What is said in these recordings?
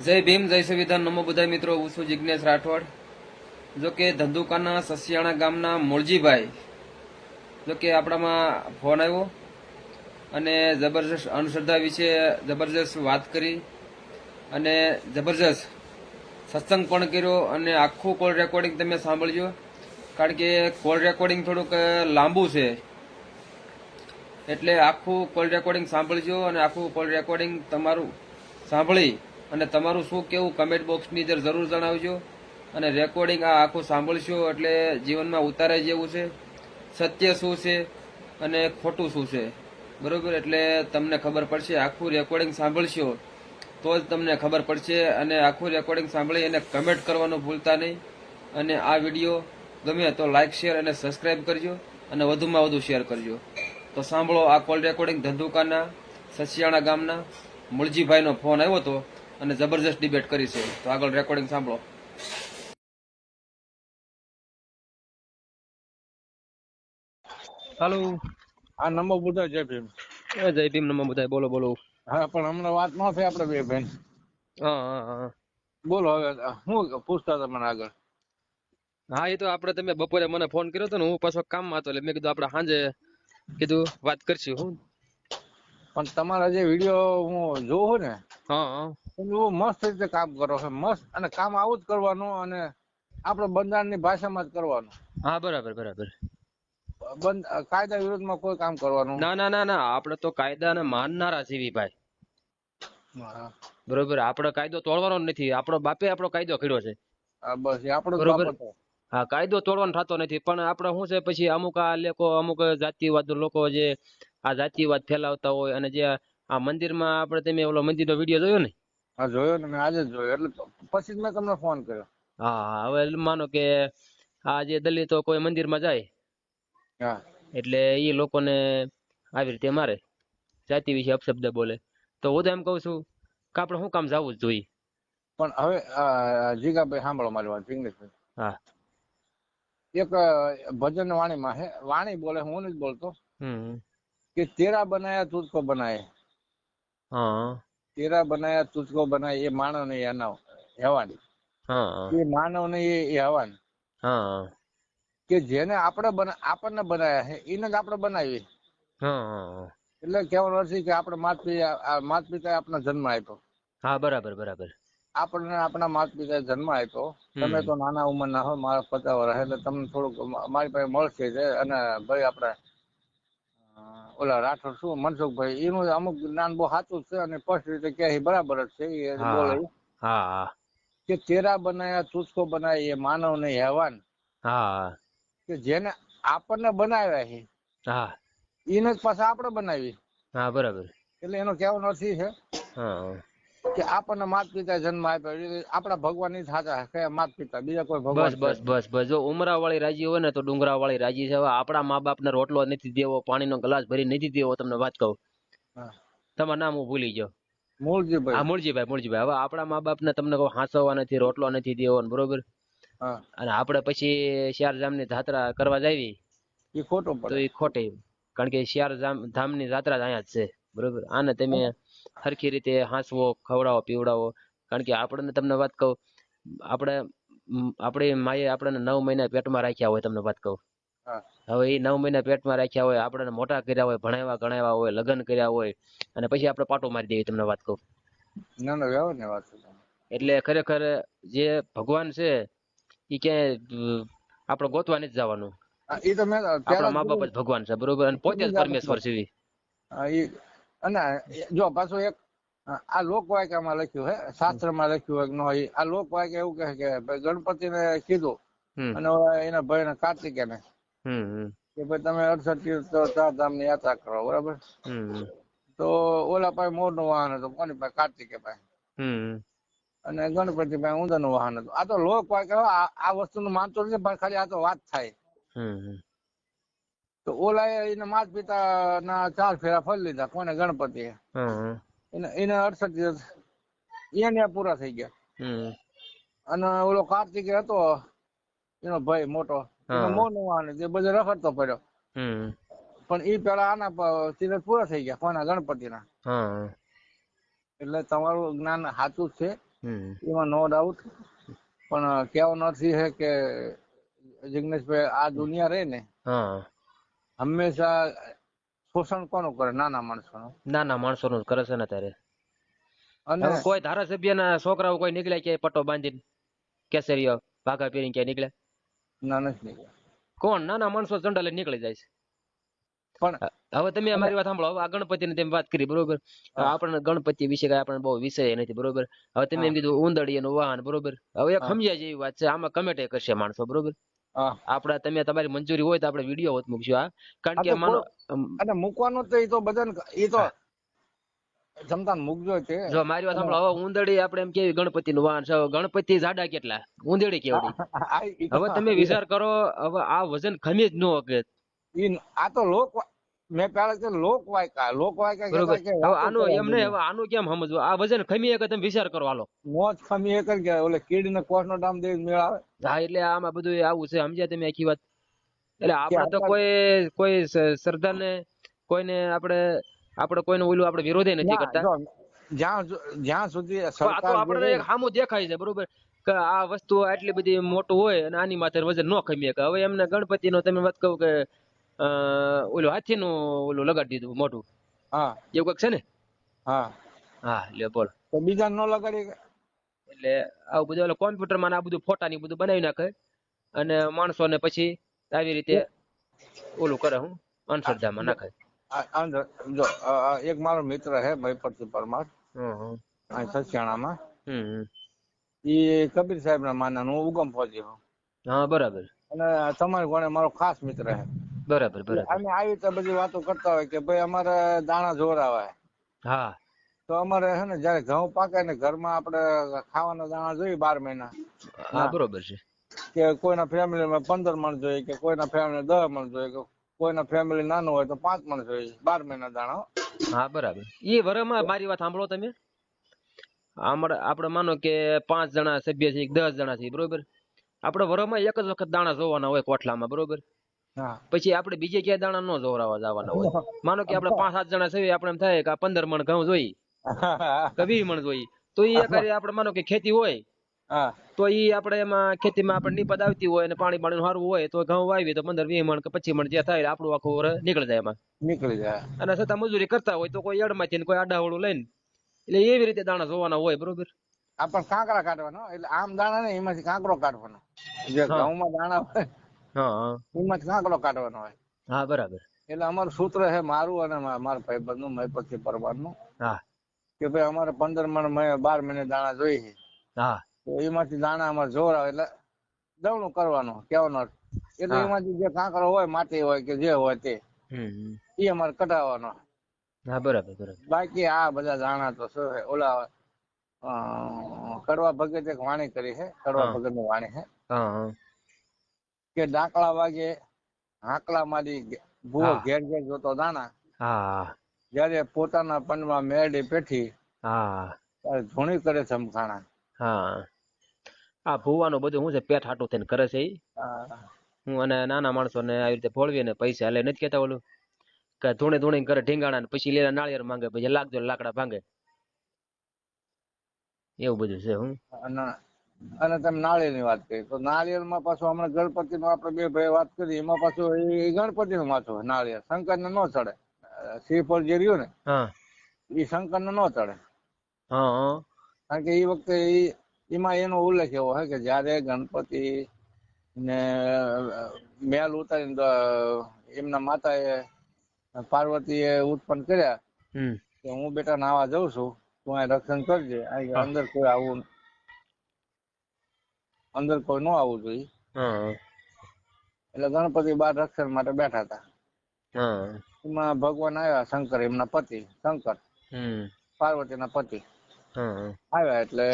જય ભીમ, જય સંવિધાન, નમો બધા મિત્રો. હું છું જિજ્ઞેશ રાઠોડ. જો કે ધંધુકાના સસિયાણા ગામના મોળજીભાઈ, જો કે આપણામાં ફોન આવ્યો અને જબરજસ્ત અંધશ્રદ્ધા વિશે જબરજસ્ત વાત કરી અને જબરજસ્ત સત્સંગ પણ કર્યો અને આખું કોલ રેકોર્ડિંગ તમે સાંભળજો, કારણ કે કોલ રેકોર્ડિંગ થોડુંક લાંબુ છે, એટલે આખું કોલ રેકોર્ડિંગ સાંભળજો અને આખું કોલ રેકોર્ડિંગ તમારું સાંભળી અને તમારું શું કેવું કમેન્ટ બોક્સની અંદર જરૂર જણાવજો. અને રેકોર્ડિંગ આ આખું સાંભળશો એટલે જીવનમાં ઉતારાય જેવું છે, સત્ય શું છે અને ખોટું શું છે, બરોબર? એટલે તમને ખબર પડશે. આખું રેકોર્ડિંગ સાંભળશો તો જ તમને ખબર પડશે. અને આખું રેકોર્ડિંગ સાંભળી અને કમેન્ટ કરવાનું ભૂલતા નહીં. અને આ વિડીયો ગમે તો લાઇક, શેર અને સબસ્ક્રાઇબ કરજો અને વધુમાં વધુ શેર કરજો. તો સાંભળો આ કોલ રેકોર્ડિંગ. ધંધુકાના સસિયાણા ગામના મુળજીભાઈનો ફોન આવ્યો હતો અને જબરજસ્ત ડિબેટ કરી છે. તો આગળ રેકોર્ડિંગ સાંભળો. હાલો. આ નંબર બધા જય ભીમ. જય ભીમ, નમો બધાય. બોલો બોલો. હા, પણ હમણાં વાત ન થઈ આપણે બે બેન. હા હા હા બોલો હવે હું પૂછતા હતા મને આગળ. હા, એ તો આપણે તમે બપોરે મને ફોન કર્યો હતો ને, હું પાછો કામમાં હતો, એટલે મેં કીધું આપણે સાંજે કીધું વાત કરશું. હું પણ તમારા જે વિડીયો હું જોઉં ને, હા હા તમે બહુ મસ્ત રીતે કામ કરો છો, મસ્ત. અને કામ આવું જ કરવાનું અને આપણે બંધારણની ભાષામાં જ કરવાનું. હા, બરાબર બરાબર. કાયદા વિરુદ્ધમાં કોઈ કામ કરવાનું. ના ના ના ના, આપણે તો કાયદાને માનનારા છીએ ભાઈ, હા, બરોબર. આપણે કાયદો તોડવાનો નથી. આપણો બાપે આપણો કાયદો કર્યો છે, બસ એ આપણો જ બરોબર. બાપ હતો. હા, કાયદો તોડવાનો થતો નથી. પણ આપણે શું છે, પછી અમુક આ લોકો, અમુક જાતિવાદ લોકો જે આ જાતિવાદ ફેલાવતા હોય, અને જે આ મંદિરમાં આપણે, તમે ઓલો મંદિરનો વિડીયો જોયો ને? હા, જોયો ને, મેં આજે જ જોયો, એટલે પછી જ મેં તમને ફોન કર્યો. હા હા. હવે માનો કે આ જે દલિતો કોઈ મંદિરમાં જાય, હા, એટલે એ લોકોને આવી રીતે મારે, જાતિ વિશે અપશબ્દ બોલે. તો હું તો એમ કઉ છું કે આપણે શું કામ જવું જ જોઈએ. પણ હવે જીગાભાઈ સાંભળો મારી વાત, જિગ્નેશભાઈ. હા. એક ભજન વાણીમાં હે, વાણી બોલે, હું નથી બોલતો, હમ. कि तेरा बनाया तुझको बनाए, હા तेरा बनाया तुझको बनाए, ये मानव नहीं अनव હેવાની, હા એ માનવ નહીં, એ હવાન. હા કે જેને આપણને બનાયા છે એને જ આપણે બનાવી. હા એટલે કહેવાનો અર્થ કે આપણે માતા પિતાએ આપણને જન્મ આપ્યો. હા, બરાબર બરાબર. આપણને આપણા માતા પિતાએ જન્મ આપ્યો. તમે તો નાના ઉંમરના હો, મારા 50 વર્ષ, એટલે તમને થોડુંક મારી પાસે મળશે છે. અને ભાઈ આપણે ઓલા રાઠોડ શું મનસુખભાઈ, એનું અમુક જ્ઞાન બહુ સાચું છે અને સ્પષ્ટ રીતે કહે બરાબર જ છે. એ બોલે હા કે તેરા બનાયા તુझको બનાય, એ માનવ નહીં હેવાન. હા કે જેને આપણને બનાવ્યા છે હા એને જ પાછા આપણે બનાવી. હા, બરાબર. એટલે એનો કહેવાનો અર્થ એ છે હા, કે આપણને માતા પિતા જન્મ આપ્યો, આપણા ભગવાન ની સાચા કયા માતા પિતા, બીજા કોઈ બસ ભગવાન છે બસ બસ બસ. જો ઉમરા વાળી રાજી હોય ને તો ડુંગરા વાળી રાજી છે. હવે આપણા મા બાપ ને રોટલો નથી દેવો, પાણીનો ગ્લાસ ભરી નથી દેવો, તમને વાત કહું. હા, તમારું નામ હું ભૂલી ગયો. હા, મૂળજીભાઈ. મૂળજીભાઈ. મૂળજીભાઈ, હવે આપણા મા બાપ ને તમને કહું હાંસવા નથી, રોટલો નથી દેવો, બરોબર. હા, અને આપણે પછી ચાર ધામની જાત્રા કરવા જાવી એ ખોટું તો પડે. એ ખોટી, કારણ કે ચાર ધામની જાત્રા જ અહીંયા જ છે, બરોબર. આને તમે સરખી રીતે હાંસવો, ખવડાવો, પીવડાવો. કારણ કે આપણને તમને વાત કહું, આપણે આપણી માએ આપણને 9 મહિના પેટમાં રાખ્યા હોય, તમને વાત કહું. હા, હવે એ 9 મહિના પેટમાં રાખ્યા હોય, આપણને મોટા કર્યા હોય, ભણાવ્યા ગણાવ્યા હોય, લગ્ન કર્યા હોય, અને પછી આપણે પાટો મારી દઈએ, તમને વાત કહું. ના ના, વ્યવહાર ની વાત છે. એટલે ખરેખર જે ભગવાન છે એ ક્યાંય આપણે ગોતવા નથી જવાનું. એ તો મેં આપણા પેલા જ મા બાપ કીધું. જ ભગવાન છે, બરોબર. અને પોતે જ પરમેશ્વર છે. અને જો પાછું એક આ લોકવાયકામાં લખ્યું હે, શાસ્ત્રમાં લખ્યું હોય કે ન હોય, આ લોકવાયકા એવું કહે કે ભાઈ ગણપતિને કીધું હમ અને એના ભાઈને કાર્તિકેયને હમ કે ભાઈ તમે 68 ચાર ધામની યાત્રા કરો, બરાબર. હમ તો ઓલા પાસે મોરનું વાહન હતું, કોની પાસે? કાર્તિકે પાસે. હમ અને ગણપતિ પાસે ઊંધરનું વાહન હતું. આ તો લોકવાયકા, આ વસ્તુનું માનતો નથી, પણ ખાલી આ તો વાત થાય. હમ તો ઓલા એના માતા પિતા ના 4 ફેરા ફરી લીધા, કોને? ગણપતિએ. હમ એને 68 દિવસ એને પૂરા થઈ ગયા. હમ અને ઓલો કાર્તિકે હતો એનો ભાઈ મોટો, એનો મોરનું વાહન, જે બધે રખડતો પડ્યો. હમ પણ એ પેલા આના તીરથ પૂરા થઈ ગયા, કોના? ગણપતિના. હા એટલે તમારું જ્ઞાન સાચું જ છે. એમાં નો ડાઉટ. પણ કેવો નથી છે કે જિગ્નેશભાઈ આ દુનિયા રહે ને હા હંમેશા શોષણ કોનું કરે? નાના માણસોનું. નાના માણસો નું કરે છે ને અત્યારે. અને હવે કોઈ ધારાસભ્યના છોકરાઓ કોઈ નીકળ્યા કે પટ્ટો બાંધીને કેસરીઓ ભાગા પહેરીને ક્યાં નીકળ્યા? ના નથી નીકળ્યા. કોણ? નાના માણસો ઝંડા લઈને નીકળી જાય છે. પણ હવે તમે અમારી વાત સાંભળો. હવે આ ગણપતિની તમે વાત કરી, બરોબર? હા. આપણને ગણપતિ વિશે કઈ આપણને બહુ વિષય નથી, બરોબર? હવે તમે એમ કીધું ઉંદરડી એનું વાહન, બરોબર? હવે એક સમજ્યા જેવી વાત છે, આમાં કમેન્ટ કરશે માણસો, બરોબર? હા. આપડા તમે તમારી મંજૂરી હોય તો આપણે વિડીયો હોત મૂકશું. આ કારણ આ કે તો માનો અને મૂકવાનું તો એ તો બધાને એ તો ક્ષમતા મૂકજો તે. જો મારી વાત સાંભળો. હવે ઉંદરડી આપણે એમ કેવી ગણપતિ નું વાહન છે. હવે ગણપતિ જાડા કેટલા, ઉંદરડી કેવડી? હવે તમે વિચાર કરો. હવે આ વજન ખમી જ ન શકે. આ તો મેં પેલા કે લોક વાયકા બરોબર. કહેતા કે હવે આનું એમ નહીં, હવે આનું કેમ સમજવું? આ વજન ખમી શકે, તમે વિચાર કરો. હાલો, મોજ ખમી એક જ કે ઓલે કીડ ને કોસ નો દામ દે મેળ આવે. હા, એટલે આમાં બધું આવું છે, સમજ્યા તમે આખી વાત? એટલે કે આપણે તો કોઈ શ્રદ્ધા ને કોઈને આપણે કોઈનું ઓલું આપણે વિરોધ નથી ના, કરતા. જો જ્યાં સુધી પણ આ તો સરકાર આપણને એક સામું દેખાય છે, બરોબર? કે આ વસ્તુ આટલી બધી મોટું હોય અને આની માથે વજન ન ખમી શકે. હવે એમને ગણપતિ નો તમે વાત કહું કે ઓલું હાથીનું ઓલું લગાડી દીધું મોટું, હા એવું કંઈક છે ને? હા હા, લે બોલો. તો બીજા ન લગાડી. એટલે આવું બધું કોમ્પ્યુટરમાં આ બધું ફોટા ની બધું બનાવી નાખે અને માણસોને પછી આવી રીતે ઓલું કરે. હું અંધશ્રદ્ધામાં નાખે. જો એક મારો મિત્ર હે મહીપતસિંહ પરમાર, અહીં સસિયાણામાં. એ કબીર સાહેબ ના માના હું ઉગમ ફોજી હું. હા, બરાબર. અને તમારી કોણે મારો ખાસ મિત્ર હે. બરાબર બરાબર. અમે આવી રીતે બધી વાતો કરતા હોય કે ભાઈ અમારે દાણા જોરાવા. હા તો અમારે હે ને જયારે ઘઉં પાકે ને ઘરમાં આપણે ખાવાના દાણા જોઈએ 12 મહિના. હા, બરોબર છે. કે કોઈના ફેમિલીમાં 15 મણ જોઈએ, કે કોઈના ફેમિલી 10 મણ જોઈએ, કે કોઈના ફેમિલી નાનું હોય તો 5 મણ જોઈએ, 12 મહિના દાણા. હા, બરાબર. એ વરમાં મારી વાત સાંભળો તમે. આપણે માનો કે 5 જણા સભ્ય છે, 10 જણા છે, બરોબર? આપણે વરમાં એક જ વખત દાણા જોવાના હોય કોઠલામાં, બરોબર? હા. પછી આપણે બીજે ક્યાંય દાણા ન જોવરાવા જવાના હોય. માનો કે આપણે 5-7 જણા છે, આપણે એમ થાય કે આ 15 મણ ઘઉં જોઈએ કે 20 મણ જોઈએ, તો એ આપણે માનો કે ખેતી હોય તો ઈ આપણે એમાં ખેતીમાં આપણે નિપદ આવતી હોય અને પાણી સારું હોય તો ઘઉં વાવી તો 15-20 મણ કે 25 મણ જે થાય આપણું આખું વરસ નીકળી જાય એમાં. નીકળી જાય. અને છતાં મજૂરી કરતા હોય તો કોઈ એડમાંથી કોઈ આડાવડું લઈને, એટલે એવી રીતે દાણા જોવાના હોય, બરોબર? આપણે કાંકરા કાઢવાનો, એટલે આમ દાણા ને એમાંથી કાંકરો કાઢવાનો. જે ઘઉંમાં દાણા હોય એમાંથી કાંકરો કાઢવાનો હોય. હા, બરાબર. એટલે અમારું સૂત્ર છે, મારું અને મારા ભાઈબંધ નું, મહીપતસિંહ પરમાર નું, હા કે ભાઈ અમારે 15 મણ 12 મહિને દાણા જોઈએ. હા તો એમાંથી દાણા અમારે જોર આવે એટલે દવણું કરવાનું, કેવાનો અર્થ. એટલે એમાંથી જે કાંકરો હોય, માટી હોય કે જે હોય તે એ અમારે કઢાવવાનો. હા, બરાબર બરાબર. બાકી આ બધા દાણા તો શું છે, ઓલા કડવા ભગત એક વાણી કરી છે, કડવા ભગત ની વાણી છે કે ડાકલા વાગે હાકલા મારી ભૂવો ઘેર ઘેર જોતો દાણા, જયારે પોતાના પનમાં મેરડી પેઠી ત્યારે ધૂણી કરે ચમખાણા. હા, આ ભૂવાનું બધું શું છે, પેટ હાટું થઈને કરે છે. હું અને નાના માણસો ને આવી રીતે ભોળવી ને પૈસા એટલે નથી કેતા ઓલું કે ધૂણે ધૂણી કરે ઢીંગાણા, પછી લીલા નાળિયેર માંગે, પછી લાગજો લાકડા ભાંગે, એવું બધું છે. હું અને તમે નાળિયેર ની વાત કરી તો નાળિયેર માં પાછું હમણાં ગણપતિ નું આપણે બે ભાઈ વાત કરી, એમાં પાછું એ ગણપતિ નું માથું નાળિયેર શંકર ને નો ચડે. શ્રીફળ જે રહ્યું ને એ શંકર ને નો ચડે. કારણ કે એ વખતે એમાં એનો ઉલ્લેખ એવો હોય કે જયારે ગણપતિ ને મેલ ઉતારીને એમના માતા એ પાર્વતી એ ઉત્પન્ન કર્યા કે હું બેટા નાવા જઉં છું, તું આ રક્ષણ કરજે, અંદર કોઈ આવું, અંદર કોઈ ન આવવું જોઈએ. એટલે ગણપતિ બહાર રક્ષણ માટે બેઠા હતા. એમાં ભગવાન આવ્યા, શંકર એમના પતિ, શંકર પાર્વતી ના પતિ આવ્યા. એટલે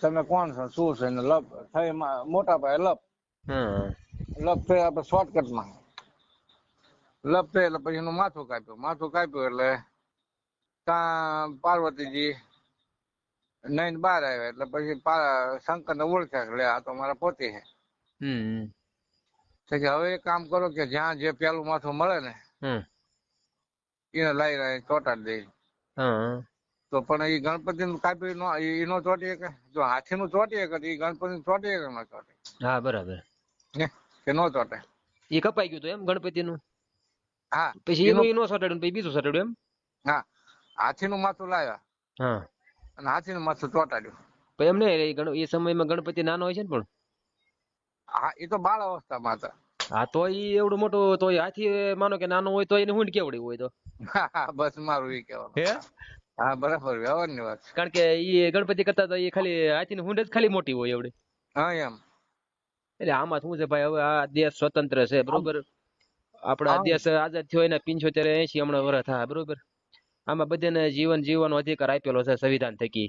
તમે કોણ છો, શું છે? લપ થઈ મોટા ભાઈ લપ થઈ આપણે શોર્ટકટમાં લપ થઈ એટલે પછી એનું માથું કાપ્યું એટલે ત્યાં પાર્વતીજી નઈન બહાર આવ્યા. એટલે પછી શંકર ને ઓળખ્યા, લે આ તો મારા પોતે છે કે હવે એક કામ કરો કે જ્યાં જે પેલું માથું મળે ને એને લઈ ચોટાડી દે. તો પણ એ ગણપતિ નું કાપી નો ચોટી શકે. જો હાથી નું ચોટી શકે એ ગણપતિ નું ચોટી શકે ન ચોટે? હા બરાબર. કે નો ચોટે? એ કપાઈ ગયું તો એમ ગણપતિ નું, હા પછી એનું નો સટાડ્યું પછી બીજું સટાડ્યું એમ. હા, હાથી નું માથું લાવ્યા હા, અને હાથી નું માથું ચોટાડ્યું. પણ એમ નહીં, એ સમયમાં ગણપતિ નાનો હોય છે ને પણ. હા, એ તો બાળ અવસ્થામાં હતા. હા તો ઈ એવડું મોટું તો હાથી માનો કે નાનો હોય તો એને હુંડ કેવડી હોય તો. બસ મારું એ કહેવાનું. હે, હા બરાબર, વ્યવહારની વાત. કારણ કે ઈ ગણપતિ કરતા તો એ ખાલી હાથીની હુંડ જ ખાલી મોટી હોય એવડી. હા એમ. એટલે આમાં શું છે ભાઈ, હવે આ દેશ સ્વતંત્ર છે બરોબર, આપણા દેશ આઝાદ થયો એને 75-80 હમણાં વર્ષ થયા બરોબર. આમાં બધાને જીવન જીવવાનો અધિકાર આપેલો છે સંવિધાન થકી.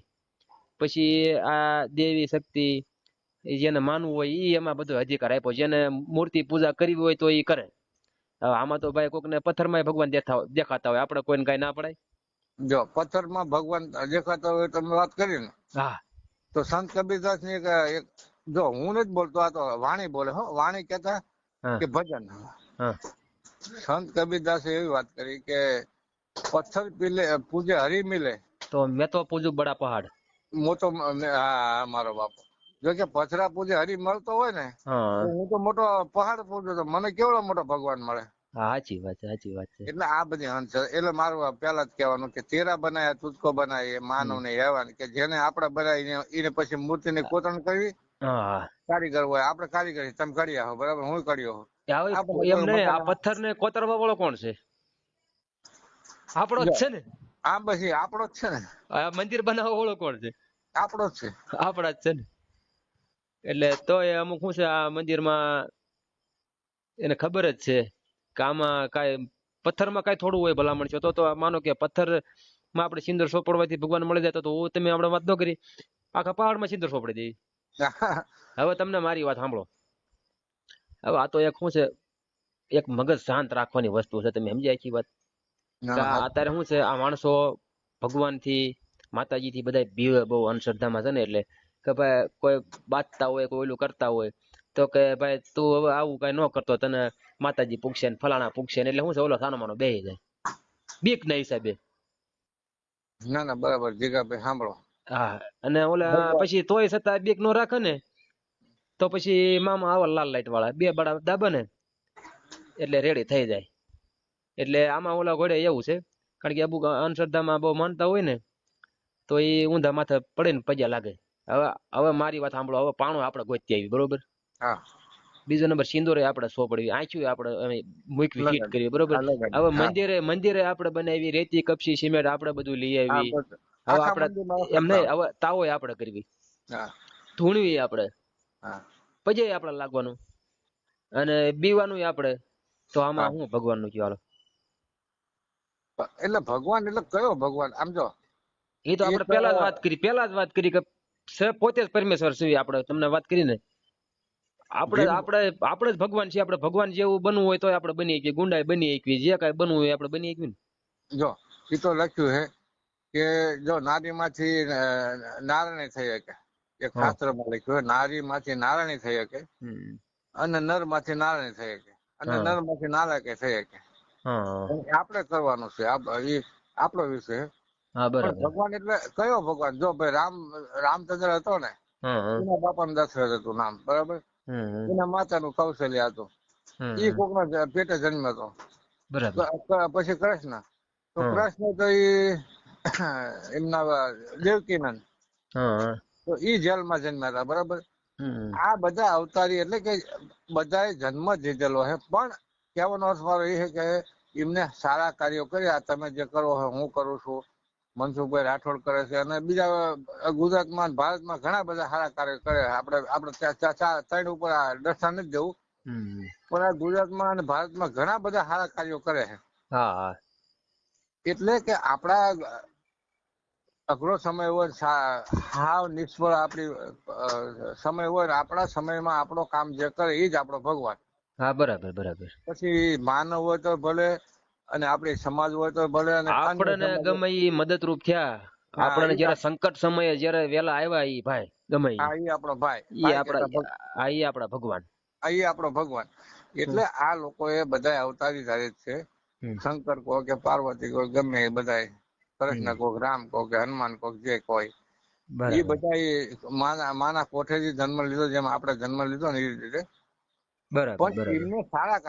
પછી આ દેવી શક્તિ જેને માનવું હોય ઈ એમાં બધો અધિકાર આપ્યો. જેને મૂર્તિ પૂજા કરવી હોય તો ઈ કરે. હવે આમાં તો ભાઈ કોકને પથ્થરમાં ભગવાન દેખાતા હોય, આપણે કોઈને કઈ ના પડાય. જો પથ્થરમાં ભગવાન દેખાતા હોય તમે વાત કરી ને, હા તો સંત કબીરદાસ ની એક જો હું નથી બોલતો, આ તો વાણી બોલે હો. વાણી કહેતા હા કે ભજન. હા સંત કબીરદાસે એવી વાત કરી કે પથ્થર પૂજે હરી મિલે તો મેં તો પૂજું બડા પહાડ. મોટો. હા મારો બાપો, જો કે પથરા પૂજે હરી મળતો હોય ને, હા તો હું તો મોટો પહાડ પૂજું તો મને કેવડો મોટો ભગવાન મળે. હા સાચી વાત છે, સાચી વાત છે. એટલે આ બધી અંત છે. એટલે મારું પેલા જ કહેવાનું કે તેરા બનાયા તુજકો બનાય, માનવ ને હેવાન, કે જેને આપણે બનાવી એને પછી મૂર્તિ ની કોતરણ કરવી. હા કારીગર હોય, આપણે કારીગરી, તમે કરી આવો બરાબર, હું કર્યો. એમ નહીં, આ પથ્થર ને કોતરવા વાળો કોણ છે? આપણો જ છે ને. આ બસ આપણો જ છે ને. આ મંદિર બનાવવા વાળો કોણ છે? આપણો જ છે. આપણા જ છે ને. એટલે તોય અમુક શું છે, આ મંદિરમાં એને ખબર જ છે કે આમાં કાંઈ પથ્થરમાં કાંઈ થોડું હોય ભલામણ છે. તો માનો કે પથ્થર માં આપણે સિંદૂર સોપડવાથી ભગવાન મળી જાય તો તમે આપણે વાત ન કરી, આખા પહાડમાં સિંદૂર સોપડી દઈએ. હવે તમને મારી વાત સાંભળો. હવે આ તો એક શું છે, એક મગજ શાંત રાખવાની વસ્તુ છે. તમે સમજ્યા આખી વાત? અત્યારે શું છે, આ માણસો ભગવાન થી માતાજી થી બધા બીવે બહુ અંધશ્રદ્ધામાં છે ને. એટલે કે ભાઈ કોઈ બાંધતા હોય, કોઈ ઓલું કરતા હોય તો કે ભાઈ તું હવે આવું કઈ ન કરતો, તને માતાજી પૂછશે ને ફલાણા પૂછશે ને. એટલે શું છે, ઓલો સાનો માનો બેહી જાય બીક ના હિસાબે. ના ના બરાબર, જીગાભાઈ સાંભળો. હા, અને ઓલા પછી તોય છતાં બીક નો રાખે ને, તો પછી મામા આવા લાલ લાઈટ વાળા બે બડા દાબે ને એટલે રેડી થઈ જાય. એટલે આમાં ઓલા ઘોડે એવું છે, કારણ કે અમુક અંધશ્રદ્ધામાં બહુ માનતા હોય ને, તો એ ઊંધા માથે પડે ને પગ્યા લાગે. હવે મારી વાત સાંભળો. હવે પાણું આપણે ગોતી આવી બરોબર. હા. બીજો નંબર સિંદૂરે આપણે સોપડવી, આંખ્યું આપણે મૂકવી, ફિટ કરવી બરોબર. હવે મંદિરે આપણે બનાવી, રેતી કપસી સિમેન્ટ આપણે બધું લઈ આવી. હવે આપણે એમ નહીં, હવે તાવોય આપણે કરવી, ધૂણવી આપણે, પછી આપણે લાગવાનું અને બીવાનું આપણે. તો આમાં શું ભગવાન નું કહેવાનું? એટલે ભગવાન એટલે કયો ભગવાન? આમ જો એ તો આપણે પેલા જ વાત કરી કે પોતે જ પરમેશ્વર છે. આપણે તમને વાત કરી ને, આપણે જ ભગવાન છીએ. આપણે ભગવાન જેવું બનવું હોય તો આપણે બની શકીએ, ગુંડાઈ બની શકીએ, જે કાંઈ બનવું હોય આપણે બની શકીએ. જો એ તો લખ્યું છે કે જો નારી માંથી નારણી થઈ શકે, એક શાસ્ત્રમાં લખ્યું, નારી માંથી નારણી થઈ શકે અને નર માંથી નારણી થઈ શકે અને નર માંથી નાલાયક થઈ શકે. આપણે કરવાનું છે, એ આપણો વિષય. પણ ભગવાન એટલે કયો ભગવાન? જો ભાઈ રામચંદ્ર હતો ને, એના બાપાનું દશરથ હતું નામ બરાબર, એના માતાનું કૌશલ્ય હતું, એ કોકના પેટે જન્મ્યો હતો. પછી કૃષ્ણ, તો કૃષ્ણ તો એમના દેવકીનંદ, તો ઈ જેલમાં જન્મ્યા હતા બરાબર. આ બધા અવતારી એટલે કે બધાએ જન્મ જ લીધેલો છે. પણ કહેવાનો અર્થ મારો એ છે કે એમને સારા કાર્યો કર્યા. તમે જે કરો છો, હું કરું છું, મનસુખભાઈ રાઠોડ કરે છે, અને બીજા ગુજરાતમાં ભારતમાં ઘણા બધા સારા કાર્યો કરે. આપણે ત્રણ ઉપર દર્શન નથી દેવું, પણ આ ગુજરાતમાં અને ભારતમાં ઘણા બધા સારા કાર્યો કરે છે. એટલે કે આપણા અઘરો સમય હોય, હાવ નિષ્ફળ આપણી સમય હોય ને, આપણા સમયમાં આપણો કામ જે કરે એ જ આપણો ભગવાન. હા બરાબર બરાબર. પછી માનવ હોય તો ભલે, અને આપણી સમાજ હોય તો ભલે, અને આપણને ગમે એ મદદરૂપ થયા, આપણને જયારે સંકટ સમયે જયારે વેલા આવ્યા એ ભાઈ ગમે એ આપણો ભાઈ, એ આપણા ભગવાન, એ આપણો ભગવાન. એટલે આ લોકો એ બધા અવતારી ધારિત છે. શંકર કહો કે પાર્વતી કહો, ગમે એ બધા કૃષ્ણ કોક, રામ કોક, હનુમાન કોક, જે કોઈ એ બરાબર બધા માના કોઠેથી જન્મ લીધો, જેમ આપણે જન્મ લીધો ને એ રીતે. બરાબર પણ બરાબર એમને સારા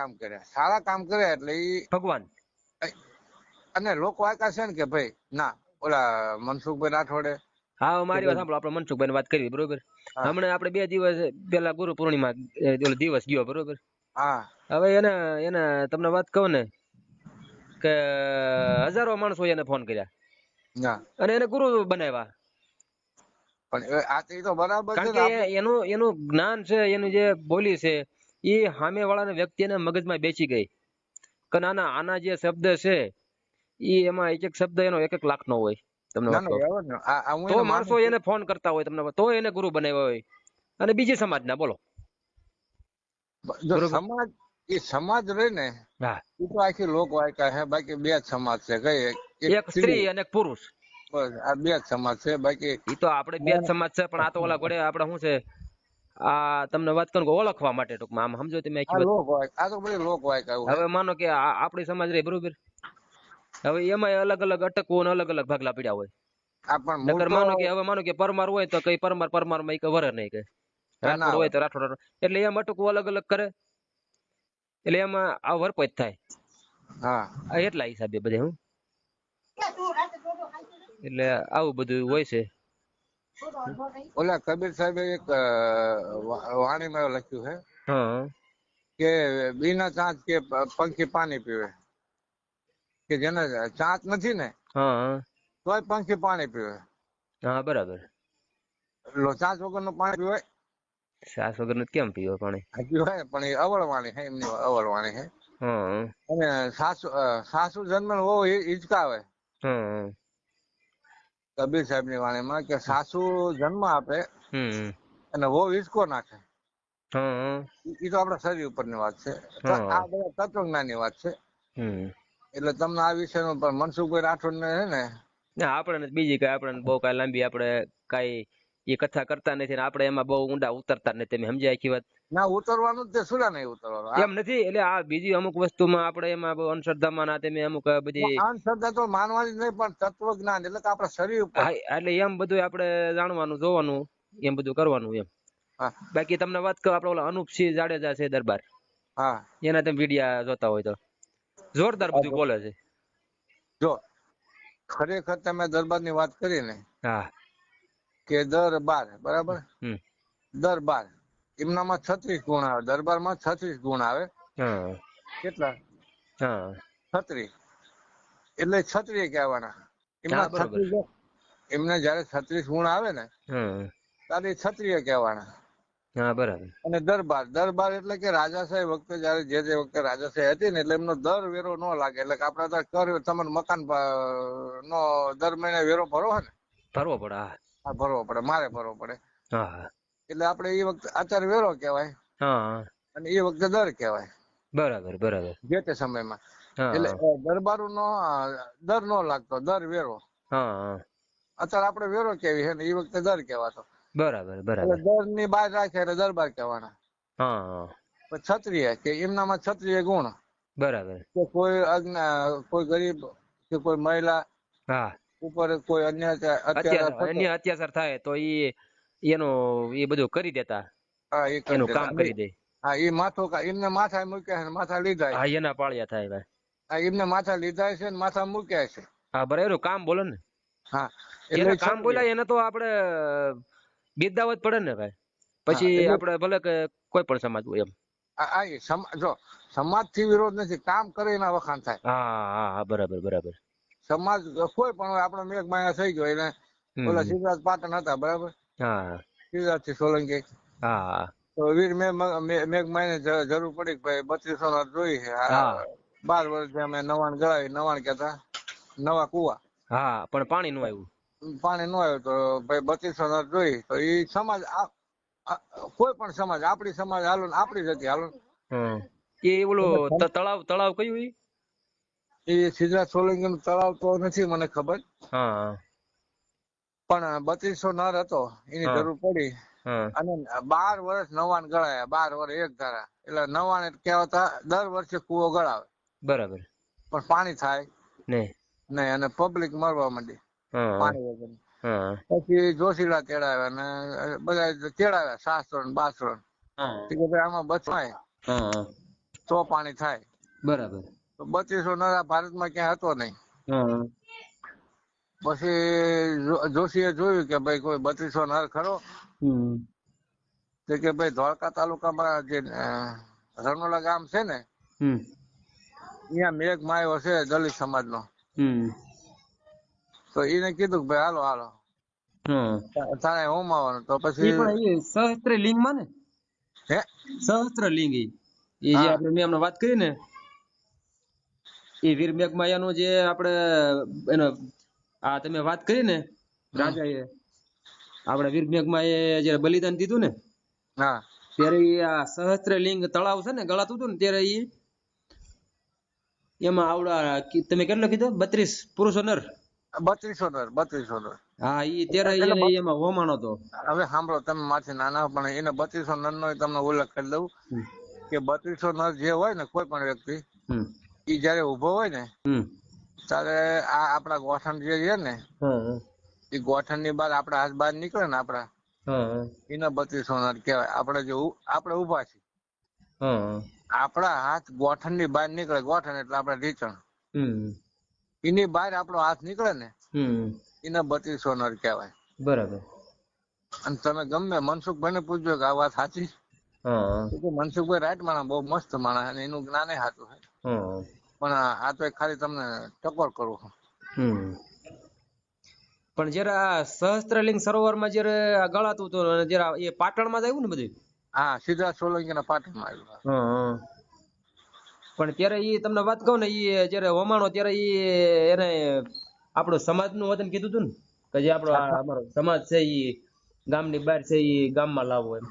કામ કર્યા એટલે એ ભગવાન. અને લોકો આકા છે ને કે ભાઈ ના ઓલા મનસુખભાઈ રાઠોડે. હા મારી વાત સાંભળો, આપણે મનસુખભાઈ વાત કરી બરોબર. હમણાં આપણે 2 દિવસ પેલા ગુરુ પૂર્ણિમા દિવસ ગયો બરોબર. હા હવે એને એને તમને વાત કહું ને કે હજારો માણસો એને ફોન કર્યા ના અને એને ગુરુ બનાવ્યા. પણ આ તો બરાબર છે કારણ ને. કે એનું જ્ઞાન છે, એનું જે બોલી છે એ સામે વાળાના વ્યક્તિને મગજમાં બેસી ગઈ કે આના જે શબ્દ છે એ એમાં એક શબ્દ એનો 1 લાખ નો હોય. તમને વાત કહું એવો જ ને. હું તો એને માણસો માનું છું. એને ફોન કરતા હોય તમને, તો એને ગુરુ બનાવ્યા હોય. અને બીજી સમાજના બોલો જો બરોબર. સમાજ રહે ને હા, એ તો આખી લોકવાયકા છે. બાકી 2 જ સમાજ છે. કઈ એક એક સ્ત્રી અને એક પુરુષ. બસ આ 2 જ સમાજ છે. બાકી એ તો આપણે 2 જ સમાજ છે, પણ આ તો ઓલા ઘોડે આપણે શું છે, આ તમને વાત કરું કે ઓળખવા માટે ટૂંકમાં આમ સમજો તમે આખી આ વાત. લોકવાયકા, આ તો બધી લોકવાયકા એવું હવે માનો કે આપણી સમાજ રહી બરોબર. હવે એમાં અલગ અલગ અટકો અને અલગ અલગ ભાગલા પડ્યા હોય. આ પણ મૂળ નકર તો માનો કે પરમાર હોય તો કઈ પરમાર માં કઈ વરે નહીં, કે ના રાઠોડ હોય હોય. તો રાઠોડ. એટલે એમ અટકું અલગ અલગ કરે એટલે એમાં આ વરપોત થાય. હા આ એટલા હિસાબે બધે હું એટલે આવું બધું હોય છે. ઓલા કબીર સાહેબે એક વાણીમાં એવું લખ્યું છે હા કે બિના ચાંચ કે પંખી પાણી પીવે. કે જેને ચાંચ નથી ને હા તોય પંખી પાણી પીવે. હા બરાબર. ચાંચ વગરનું પાણી પીવાય? સાસ વગર નું કેમ પીવો પાણી? પીવાય, પણ એ અવળવાણી છે. એમની અવળવાણી છે. હા અને સાસુ જન્મ હોવો હિચકાવે. હા કબીર સાહેબ ની વાણીમાં કે સાસુ જન્મ આપે હમ અને વહુ હિચકો નાખે. હા એ તો આપણા શરીર ઉપરની વાત છે. તો હા આ બધા તત્વજ્ઞાનની વાત છે. હમ એટલે તમને આ વિષયનો પણ મનસુખભાઈ રાઠોડ ને છે ને ના આપણે બીજી કઈ આપણે બહુ કઈ લાંબી આપણે કઈ એ કથા કરતા નથી ને આપણે એમાં બહુ ઊંડા ઉતરતા નથી. તમે સમજ્યા આખી વાત? ના ઉતરવાનું જ તે, સુરા નહીં ઉતરવાનું. એમ નથી, એટલે આ બીજી અમુક વસ્તુમાં આપણે એમાં બહુ અંધશ્રદ્ધામાં ના તમે અમુક બધી અંધશ્રદ્ધા તો માનવાની જ નહીં, પણ તત્વજ્ઞાન એટલે કે આપણા શરીર ઉપર. હા એટલે એમ બધું આપણે જાણવાનું જોવાનું એમ બધું કરવાનું એમ. હા બાકી તમને વાત કહું, આપણે ઓલા અનુપસિંહ જાડેજા છે દરબાર, હા એના તમે વિડિયા જોતા હોય તો જોરદાર બધું બોલે છે. જો ખરેખર તમે દરબારની વાત કરી ને હા કે દરબાર બરાબર, હમ દરબાર એમનામાં 36 ગુણ આવે, દરબારમાં 36 ગુણ આવે. હા કેટલા? હા 36. એટલે ક્ષત્રિય કહેવાના. હા એમના બરોબર. 36 એમને જયારે 36 ગુણ આવે ને હા ત્યારે ક્ષત્રિય કહેવાના. હા બરાબર. અને દરબાર એટલે કે રાજાશાહી વખતે જયારે જે વખતે રાજાશાહી હતી ને એટલે એમનો દર વેરો ન લાગે. એટલે કે આપડે તો કર તમારે મકાન નો દર મહિને વેરો ભરવો હોય ને, ભરવો પડે. હા હા ભરવો પડે, મારે ભરવો પડે. હા એટલે આપડે એ વખતે અત્યારે વેરો કહેવાય હા અને એ વખતે દર કહેવાય બરાબર બરાબર. જે તે સમયમાં. એટલે હા દરબારો નો દર નો લાગતો, દર વેરો. હા અત્યારે આપડે વેરો કેવી છે ને એ વખતે દર કહેવાતો. બરાબર એટલે બરાબર. દર ની બહાર રાખે એટલે દરબાર કહેવાના. હા ક્ષત્રિય કે એમનામાં ક્ષત્રિય ગુણ બરાબર. કે કોઈ કોઈ ગરીબ કે કોઈ મહિલા હા ઉપર કોઈ અન્ય અત્યાચાર થતો. અન્ય અત્યાચાર થાય તો એનું એ બધું કરી દેતા, હા એ કરી એનું દેતા. કામ કરી દે. હા એ એમને માથા મૂક્યા છે, માથા લીધા હા છે. એના પાળિયા થાય ભાઈ. હા એમને માથા લીધા છે ને માથા મૂક્યા છે. હા બરાબર, એનું કામ બોલો ને. હા એટલે એને કામ ક્ષત્રિય. બોલ્યા એને તો આપણે બિરદાવવા જ પડે ને ભાઈ. હા પછી એટલે આપણે ભલે કે કોઈ પણ સમાજ હોય એમ. જો સમાજ થી વિરોધ નથી, કામ કરે એના વખાણ થાય. હા હા હા બરાબર બરાબર. સમાજ કોઈ પણ હોય, આપણો મેઘ મહિના થઈ ગયો એટલે ઓલા હમ સિદ્ધરાજ પાટણ હતા બરાબર, હા સિદ્ધરાજસિંહ સોલંકી. હા તો વીર મેઘ મહિને જરૂર પડી કે ભાઈ 3200 ના જોઈ છે. હા 12 વર્ષથી અમે નવાણ ગળાવી, નવાણ કેતા નવા કુવા. હા પણ પાણી નું આવ્યું. પાણી ન આવ્યું તો ભાઈ 3200 ના જોઈ. તો એ સમાજ કોઈ પણ સમાજ, આપણી સમાજ હાલો, આપણી જતી હાલો. એ ઓલું તળાવ કયું એ સિદ્ધરાજ સોલંકી નું તળાવ તો નથી મને ખબર, હા પણ 3200 નર હતો એની હા જરૂર પડી. હા અને 12 વર્ષ નવાણ ગળાયા, 12 વર્ષ એક ધારા. એટલે નવાણ કહેવાતા દર વર્ષે કુવો ગળાવે બરાબર. પણ પાણી થાય નહીં. નહીં અને પબ્લિક મરવા માંડી હા પાણી વગર. હા પછી જોશીલા તેડાવ્યા ને બધા તેડાવ્યા શાસ્ત્રો ને બાસરો ને. હા કે ભાઈ આમાં બચવાય હા તો પાણી થાય. બરાબર. તો 3200 નર ભારતમાં ક્યાંય હતો નહીં. હા પછી જોશીએ જોયું કે ભાઈ કોઈ 3200 નર ખરો. હમ તો કે ભાઈ ધોળકા તાલુકામાં જે રનોલા ગામ છે ને હમ ત્યાં મેઘ માયો છે દલિત સમાજનો. હમ તો એને કીધું કે ભાઈ હાલો હાલો હા તારે હોમાવાનું. તો એ પછી પણ એ સહસ્ત્ર લિંગ માં ને હે સહસ્ત્ર લિંગ એ જે હા આપણે મેં હમણાં વાત કરી ને એ વીર મેઘમાયાનું જે આપણે એનો આ તમે વાત કરી ને રાજાએ આપણે વીર મેઘમાએ જયારે બલિદાન દીધું ને હા ત્યારે ઈ આ સહસ્ત્ર લિંગ તળાવ છે ને ગળાતું હતું ને ત્યારે ઈ એમાં આવડા તમે કેટલો કીધો 32 પુરુષો નર 3200 નર. હા ઈ ત્યારે એટલે એને એમાં હોમાણો હતો. હવે સાંભળો તમે માથે નાના પણ એને 3200 નર નો તમને ઉલ્લેખ કરી દઉં કે 3200 નર જે હોય ને કોઈ પણ વ્યક્તિ હમ ઈ જયારે ઉભો હોય ને હમ ત્યારે આ આપણા ગોઠણ જે છે ને હા એ ગોઠણ ની બહાર આપડા હાથ બહાર નીકળે ને આપડા હા એના 3200 નર કહેવાય. આપણે જે આપણે ઉભા છીએ હા આપણા હાથ ગોઠણ ની બહાર નીકળે. ગોઠણ એટલે આપણે ઢીચણ. હમ એની બહાર આપણો હાથ નીકળે ને હમ એના 3200 નર કહેવાય. બરાબર. અને તમે ગમે મનસુખભાઈ ને પૂછજો કે આ વાત સાચી. હા મનસુખભાઈ રાઈટ માણસ, બહુ મસ્ત માણસ અને એનું જ્ઞાન સાચું છે. હા પણ આ તો ખાલી તમને ટકોર કરું છું. હમ પણ જયારે આ સહસ્ત્રલિંગ સરોવરમાં જયારે આ ગળાતું હતું અને જયારે એ પાટણમાં જ આવ્યું ને બધું. હા સિદ્ધરાજ સોલંકી ના પાટણમાં આવ્યું. હા પણ ત્યારે ઈ તમને વાત કહું ને ઈ જયારે હોમાણો ત્યારે ઈ એને આપણો સમાજનું વતન કીધું હતું ને કે જે આપણો અમારો સમાજ છે ઈ ગામની બહાર છે ઈ ગામમાં લાવવો એમ.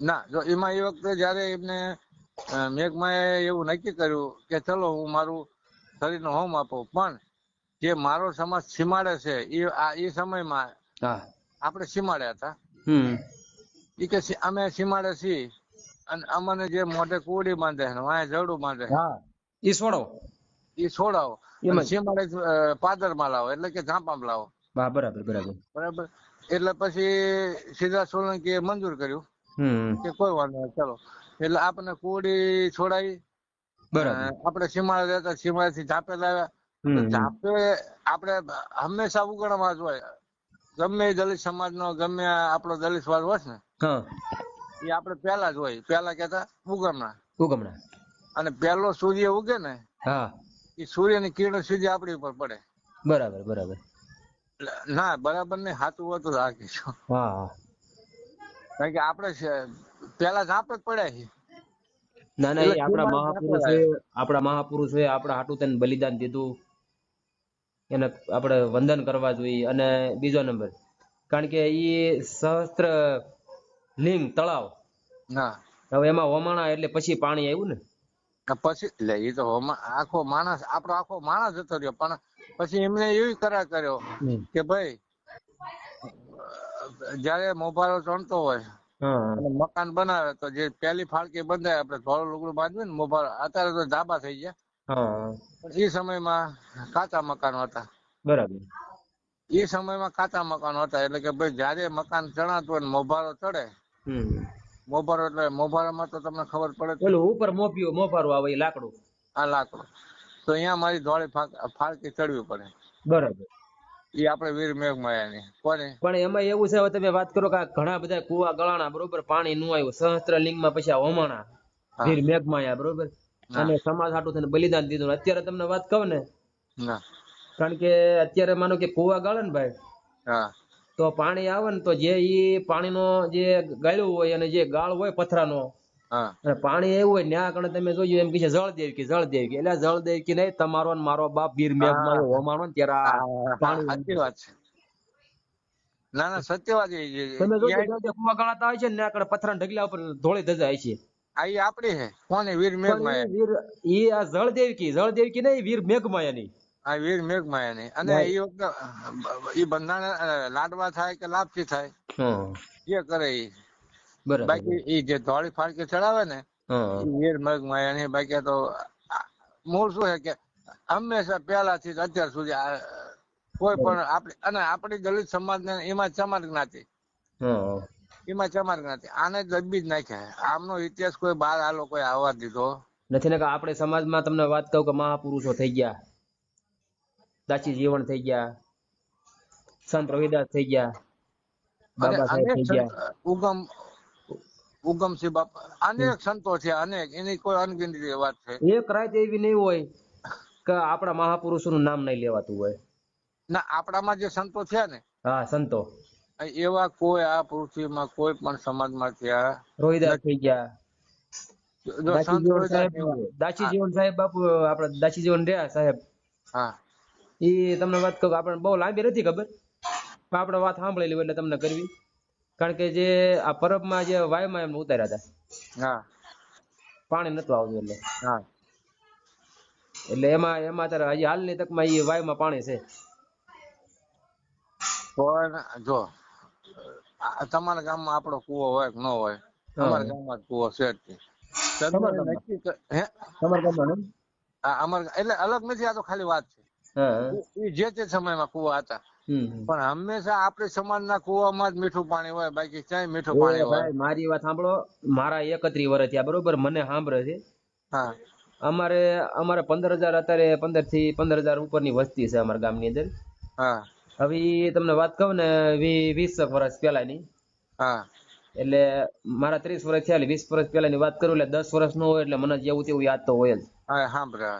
ના જો એમાં એ વખતે જયારે એમને મેઘમાએ એવું નક્કી કર્યું કે ચલો હું મારું શરીરનો હોમ આપું, પણ જે મારો સમાજ સીમાડે છે એ સમયમાં હા આપણે સીમાડ્યા હતા. હમ એ કે અમે સીમાડે છીએ અને અમને જે મોઢે કુડી બાંધે વાંહે જડું બાંધે હા ઈ છોડો એ છોડાવો એમ અને જ. સીમાડે પાદરમાં લાવો એટલે કે ઝાંપામાં લાવો. હા બરાબર બરાબર. બરાબર. એટલે પછી સિદ્ધરાજ સોલંકીએ મંજૂર કર્યું હમ કે કોઈ વાંધો નહીં ચલો. એટલે આપણને કુડી છોડાવી બરાબર. આપણે સીમાડે રહેતા સીમાડેથી ઝાપે લાવ્યા. તો હમ ઝાપે આપણે હંમેશા ઉગણમાં જ હોય. ગમે એ દલિત સમાજનો ગમે આપણો દલિત સમાજ હોય ને હા એ આપણે પહેલા જ હોય. પહેલા કહેતા ઉગમણા. ઉગમણા. અને પહેલો સૂર્ય ઉગે ને હા એ સૂર્યની કિરણ સીધી આપણી ઉપર પડે. બરાબર બરાબર. ના બરાબર ને સાચું હોય તો રાખીશું. હા હા કારણ કે આપણે પેલા ઝાપ જ પડ્યા છે. ના ના એટલે એ સીમાડે ઝાપે લાવ્યા. આપણા મહાપુરુષોએ આપણા હાટું તેને બલિદાન દીધું એને આપણે વંદન કરવા જોઈએ. અને બીજો નંબર કારણ કે ઈ સહસ્ત્ર લિંગ તળાવ ના હવે એમાં હોમાણા એટલે પછી પાણી આવ્યું ને. પછી એટલે એ તો આખો માણસ આપણો આખો માણસ જતો રહ્યો. પણ પછી એમને એવી કરાર કર્યો કે ભાઈ જયારે મોભારો ચણતો હોય હા અને મકાન બનાવે તો જે પેલી ફાળકી બંધાય આપણે ધોળું લુગડું બાંધ્યું ને મોભારો, અત્યારે તો ધાબા થઈ ગયા. હા પણ એ સમયમાં કાચા મકાનો હતા. બરાબર. એ સમયમાં કાચા મકાનો હતા. એટલે કે ભાઈ જયારે મકાન ચણાતું હોય ને મોભારો ચડે, હમ મોભારો એટલે મોભારામાં તો તમને ખબર પડે જ છે. પેલું ઉપર મોપારું આવે એ લાકડું. આ લાકડું તો અહીંયા મારી ધોળી ફાળકી ચડવી પડે. બરાબર. એ આપણે વીર મેઘમાયાની કોને. પણ એમાં એવું છે હવે તમે વાત કરો કે ઘણા બધા કુવા ગળાણા બરોબર પાણી નું આવ્યું સહસ્ત્ર લિંગમાં પછી આ હોમાણા હા વીર મેઘમાયા બરોબર ના અને સમાજ હાટું થઈને બલિદાન દીધું. અત્યારે તમને વાત કહું ને ના કારણ કે અત્યારે માનો કે કુવા ગાળે ને ભાઈ હા તો પાણી આવે ને તો જે ઈ પાણીનો જે ગાળ્યું હોય અને જે ગાળ હોય પથરાનો હા અને પાણી એવું હોય ત્યાં આગળ તમે જોયું એમ કે છે જળદેવકી એટલે જળદેવકી નહીં તમારો ને મારો બાપ વીર મેઘમાયો હોમાણો ને ત્યારે આ પાણી સાચી વાત છે. ના ના સત્ય વાત તમે જોજો જ્યાં કુવા ગાળાતા હોય છે ને ત્યાં આગળ પથરાના ઢગલા ઉપર ધોળી ધજા હોય છે. આ આપડી છે કોને વીર પણ મેઘમાયા. ઈ આ જળદેવકી નહીં વીર મેઘમાયાની. આ વીર મેઘમાયાની. અને એ વખતે એ બંધાણ લાડવા થાય કે લાપસી થાય જે કરે એ. બરાબર. બાકી એ જે ધોળી ફાળકી ચડાવે ને એ વીર મેઘમાયાની. બાકી તો મૂળ શું છે કે હંમેશા પહેલાથી જ અત્યાર સુધી કોઈ પણ આપણી દલિત સમાજ ને એમાં ચમાર જ્ઞાતિ, હા એમાં ચમાર જ્ઞાતિ આને દબી જ નાખ્યા. આમનો ઇતિહાસ કોઈ બહાર આ લોકોએ આવવા દીધો નથી ને. કે આપણે સમાજમાં તમને વાત કહું કે મહાપુરુષો થઈ ગયા, દાસી જીવન થઈ ગયા, સંત રવિદાસ થઈ ગયા, અને બાબા સાહેબ અનેક થઈ ગયા. ઉગમસિંહ બાપા અનેક સંતો છે, અનેક, એની કોઈ અનગિનતી વાત છે. એક રાત એવી નહીં હોય કે આપણા મહાપુરુષોનું નામ નહીં લેવાતું હોય. ના, આપણામાં જે સંતો છે ને, હા સંતો, એવા કોઈ આ પૃથ્વીમાં કોઈ પણ સમાજમાં થયા. રોહિદાસ થઈ ગયા, જો દાસી સંત જીવન રોહિદાસ સાહેબ, એવા. દાસી હા, જીવન સાહેબ બાપુ, આપડા દાસી જીવન રહ્યા સાહેબ, હા, એ તમને વાત કહું, આપણને બહુ લાંબી નથી ખબર, પણ આપણે વાત સાંભળેલી હોય એટલે તમને કરવી. કારણ કે જે આ પરબમાં જે વાયમાં એમને ઉતાર્યા હતા, હા, પાણી નતું આવતું હા. એટલે એમાં અત્યારે હજી હાલની તકમાં એ વાયમાં પાણી છે. પણ જો તમારા ગામમાં આપણો કૂવો હોય કે ન હોય, અમારા ગામમાં કૂવો છે જ તે. તમે નક્કી હે તમારા ગામમાં ને? અમારા એટલે અલગ નથી, આ તો ખાલી વાત છે. હા. એ જે તે સમયમાં કૂવા હતા, પણ હંમેશા આપણી સમાજના કૂવામાં જ મીઠું પાણી હોય, બાકી ક્યાંય મીઠું પાણી હોય. ભાઈ મારી વાત સાંભળો, મારા 31 વર્ષ થયા બરોબર, મને સાંભળે છે. હા, અમારે 15,000 અત્યારે 15 થી 15,000 ઉપરની વસ્તી છે અમારા ગામની અંદર. હા, હવે ઈ તમને વાત કહું ને 20 વર્ષ પહેલાની, હા, એટલે મારા 30 વર્ષ થયા, એટલે 20 વર્ષ પહેલાની વાત કરું એટલે 10 વર્ષ નો હોય એટલે મને જેવું તેવું યાદ તો હોય જ. હા, સાંભળે.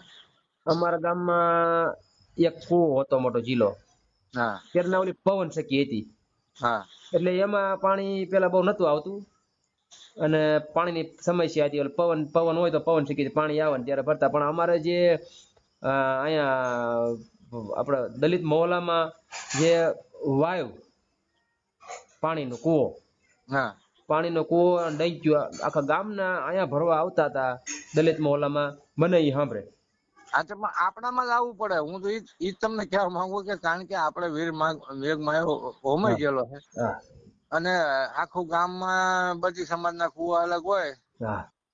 અમારા ગામમાં એક કૂવો હતો મોટો જીલો, હા, ત્યારના ઓલી પવન સખી હતી, હા, એટલે એમાં પાણી પેલા બહુ નતું આવતું, અને પાણીની સમસ્યા હતી. પવન હોય તો પવન સખી પાણી આવે ને ત્યારે ભરતા. પણ અમારે જે અહીંયા આપણા દલિત મહોલ્લામાં જે વાયુ પાણીનો કૂવો, હા. પાણીનો કૂવો ડઈ ગયો, આખા ગામના અહીંયા ભરવા આવતા હતા દલિત મહોલ્લામાં, મને ઈ સાંભળે. આપણામાં જ આવવું પડે. હું તો ઈ તમને કહેવા માંગુ કે કારણ કે આપણે વેગમાં હોમાઈ ગયેલો છે, અને આખું ગામમાં બધી સમાજના કૂવા અલગ હોય.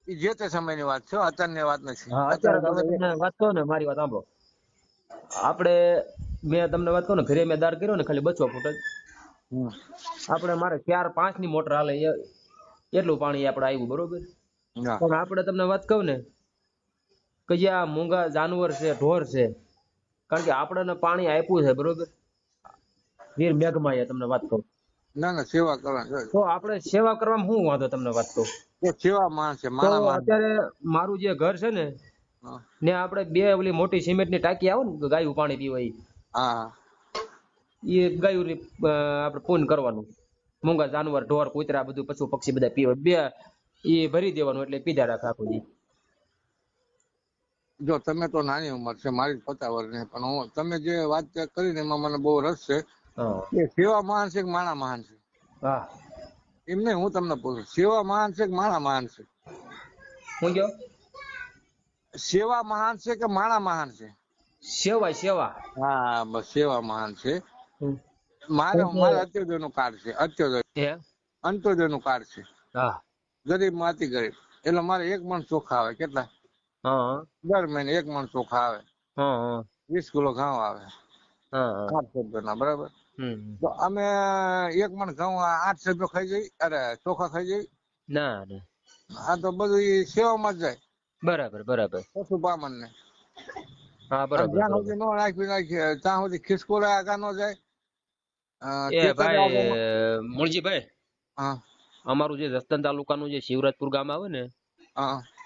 એ જે તે સમયની વાત છે, અત્યારની વાત નથી. અત્યારે હવે તમને વાત કહું ને, મારી વાત સાંભળો. મેં તમને વાત કહું ને, ઘરે મેં દાર કર્યો ને ખાલી 200 ફૂટ જ. મારે 4-5 ની મોટર હાલે એટલું પાણી આપણે આવ્યું બરોબર. પણ આપણે તમને વાત કહું ને કે જે આ મૂંગા જાનવર છે, ઢોર છે, કારણ કે આપણને પાણી આપ્યું છે બરોબર, વીર મેઘમાએ, તમને વાત કહું. ના, સેવા કરવાની. તો આપણે સેવા કરવામાં શું વાંધો, તમને વાત કહું. સેવા માણસ છે, તો અત્યારે મારું જે ઘર છે ને, ને આપણે 2 ઓલી મોટી સિમેન્ટની ટાંકી આવે ને ગાયું પાણી પીવાય, એ ગાયું આપણે પૂન કરવાનું. મૂંગા જાનવર, ઢોર, કૂતરા, બધું પશુ પક્ષી બધા પીવે, 2 એ ભરી દેવાનું, એટલે પીધા રાખે આખું દી. જો તમે તો નાની ઉંમર છે, મારી 50 વર્ષની, પણ તમે જે વાત કરીને એમાં મને બહુ રસ છે. સેવા મહાન છે કે માણા મહાન છે? હા, એમને હું તમને પૂછું, સેવા મહાન છે કે માણા મહાન છે? હું કયો? સેવા મહાન છે કે માણા મહાન છે? સેવા. હા, બસ સેવા મહાન છે. મારે અત્યોદય નું કાર્ડ છે, અંત્યોદય નું કાર્ડ છે. ગરીબ માંથી ગરીબ, એટલે મારે 1 મણ ચોખા આવે. કેટલા? દર મહિને 1 મણ ચોખા આવે, 20 કિલો ઘઉં આવે, 8 સભ્યોના, બરાબર. તો અમે 1 મણ ઘઉં 8 સભ્યો ખાઈ જઈ, અરે ચોખા ખાઈ જઈ. ના, આ તો બધું સેવામાં જ જાય. બરાબર. પશુપાલન ને બરાબર. જ્યાં સુધી નો નાખીએ ત્યાં સુધી ખિસકોલા આગા નો જાય. ભાઈ મૂળજીભાઈ, અમારું જે જસદણ તાલુકાનું જે શિવરાજપુર ગામ આવે ને,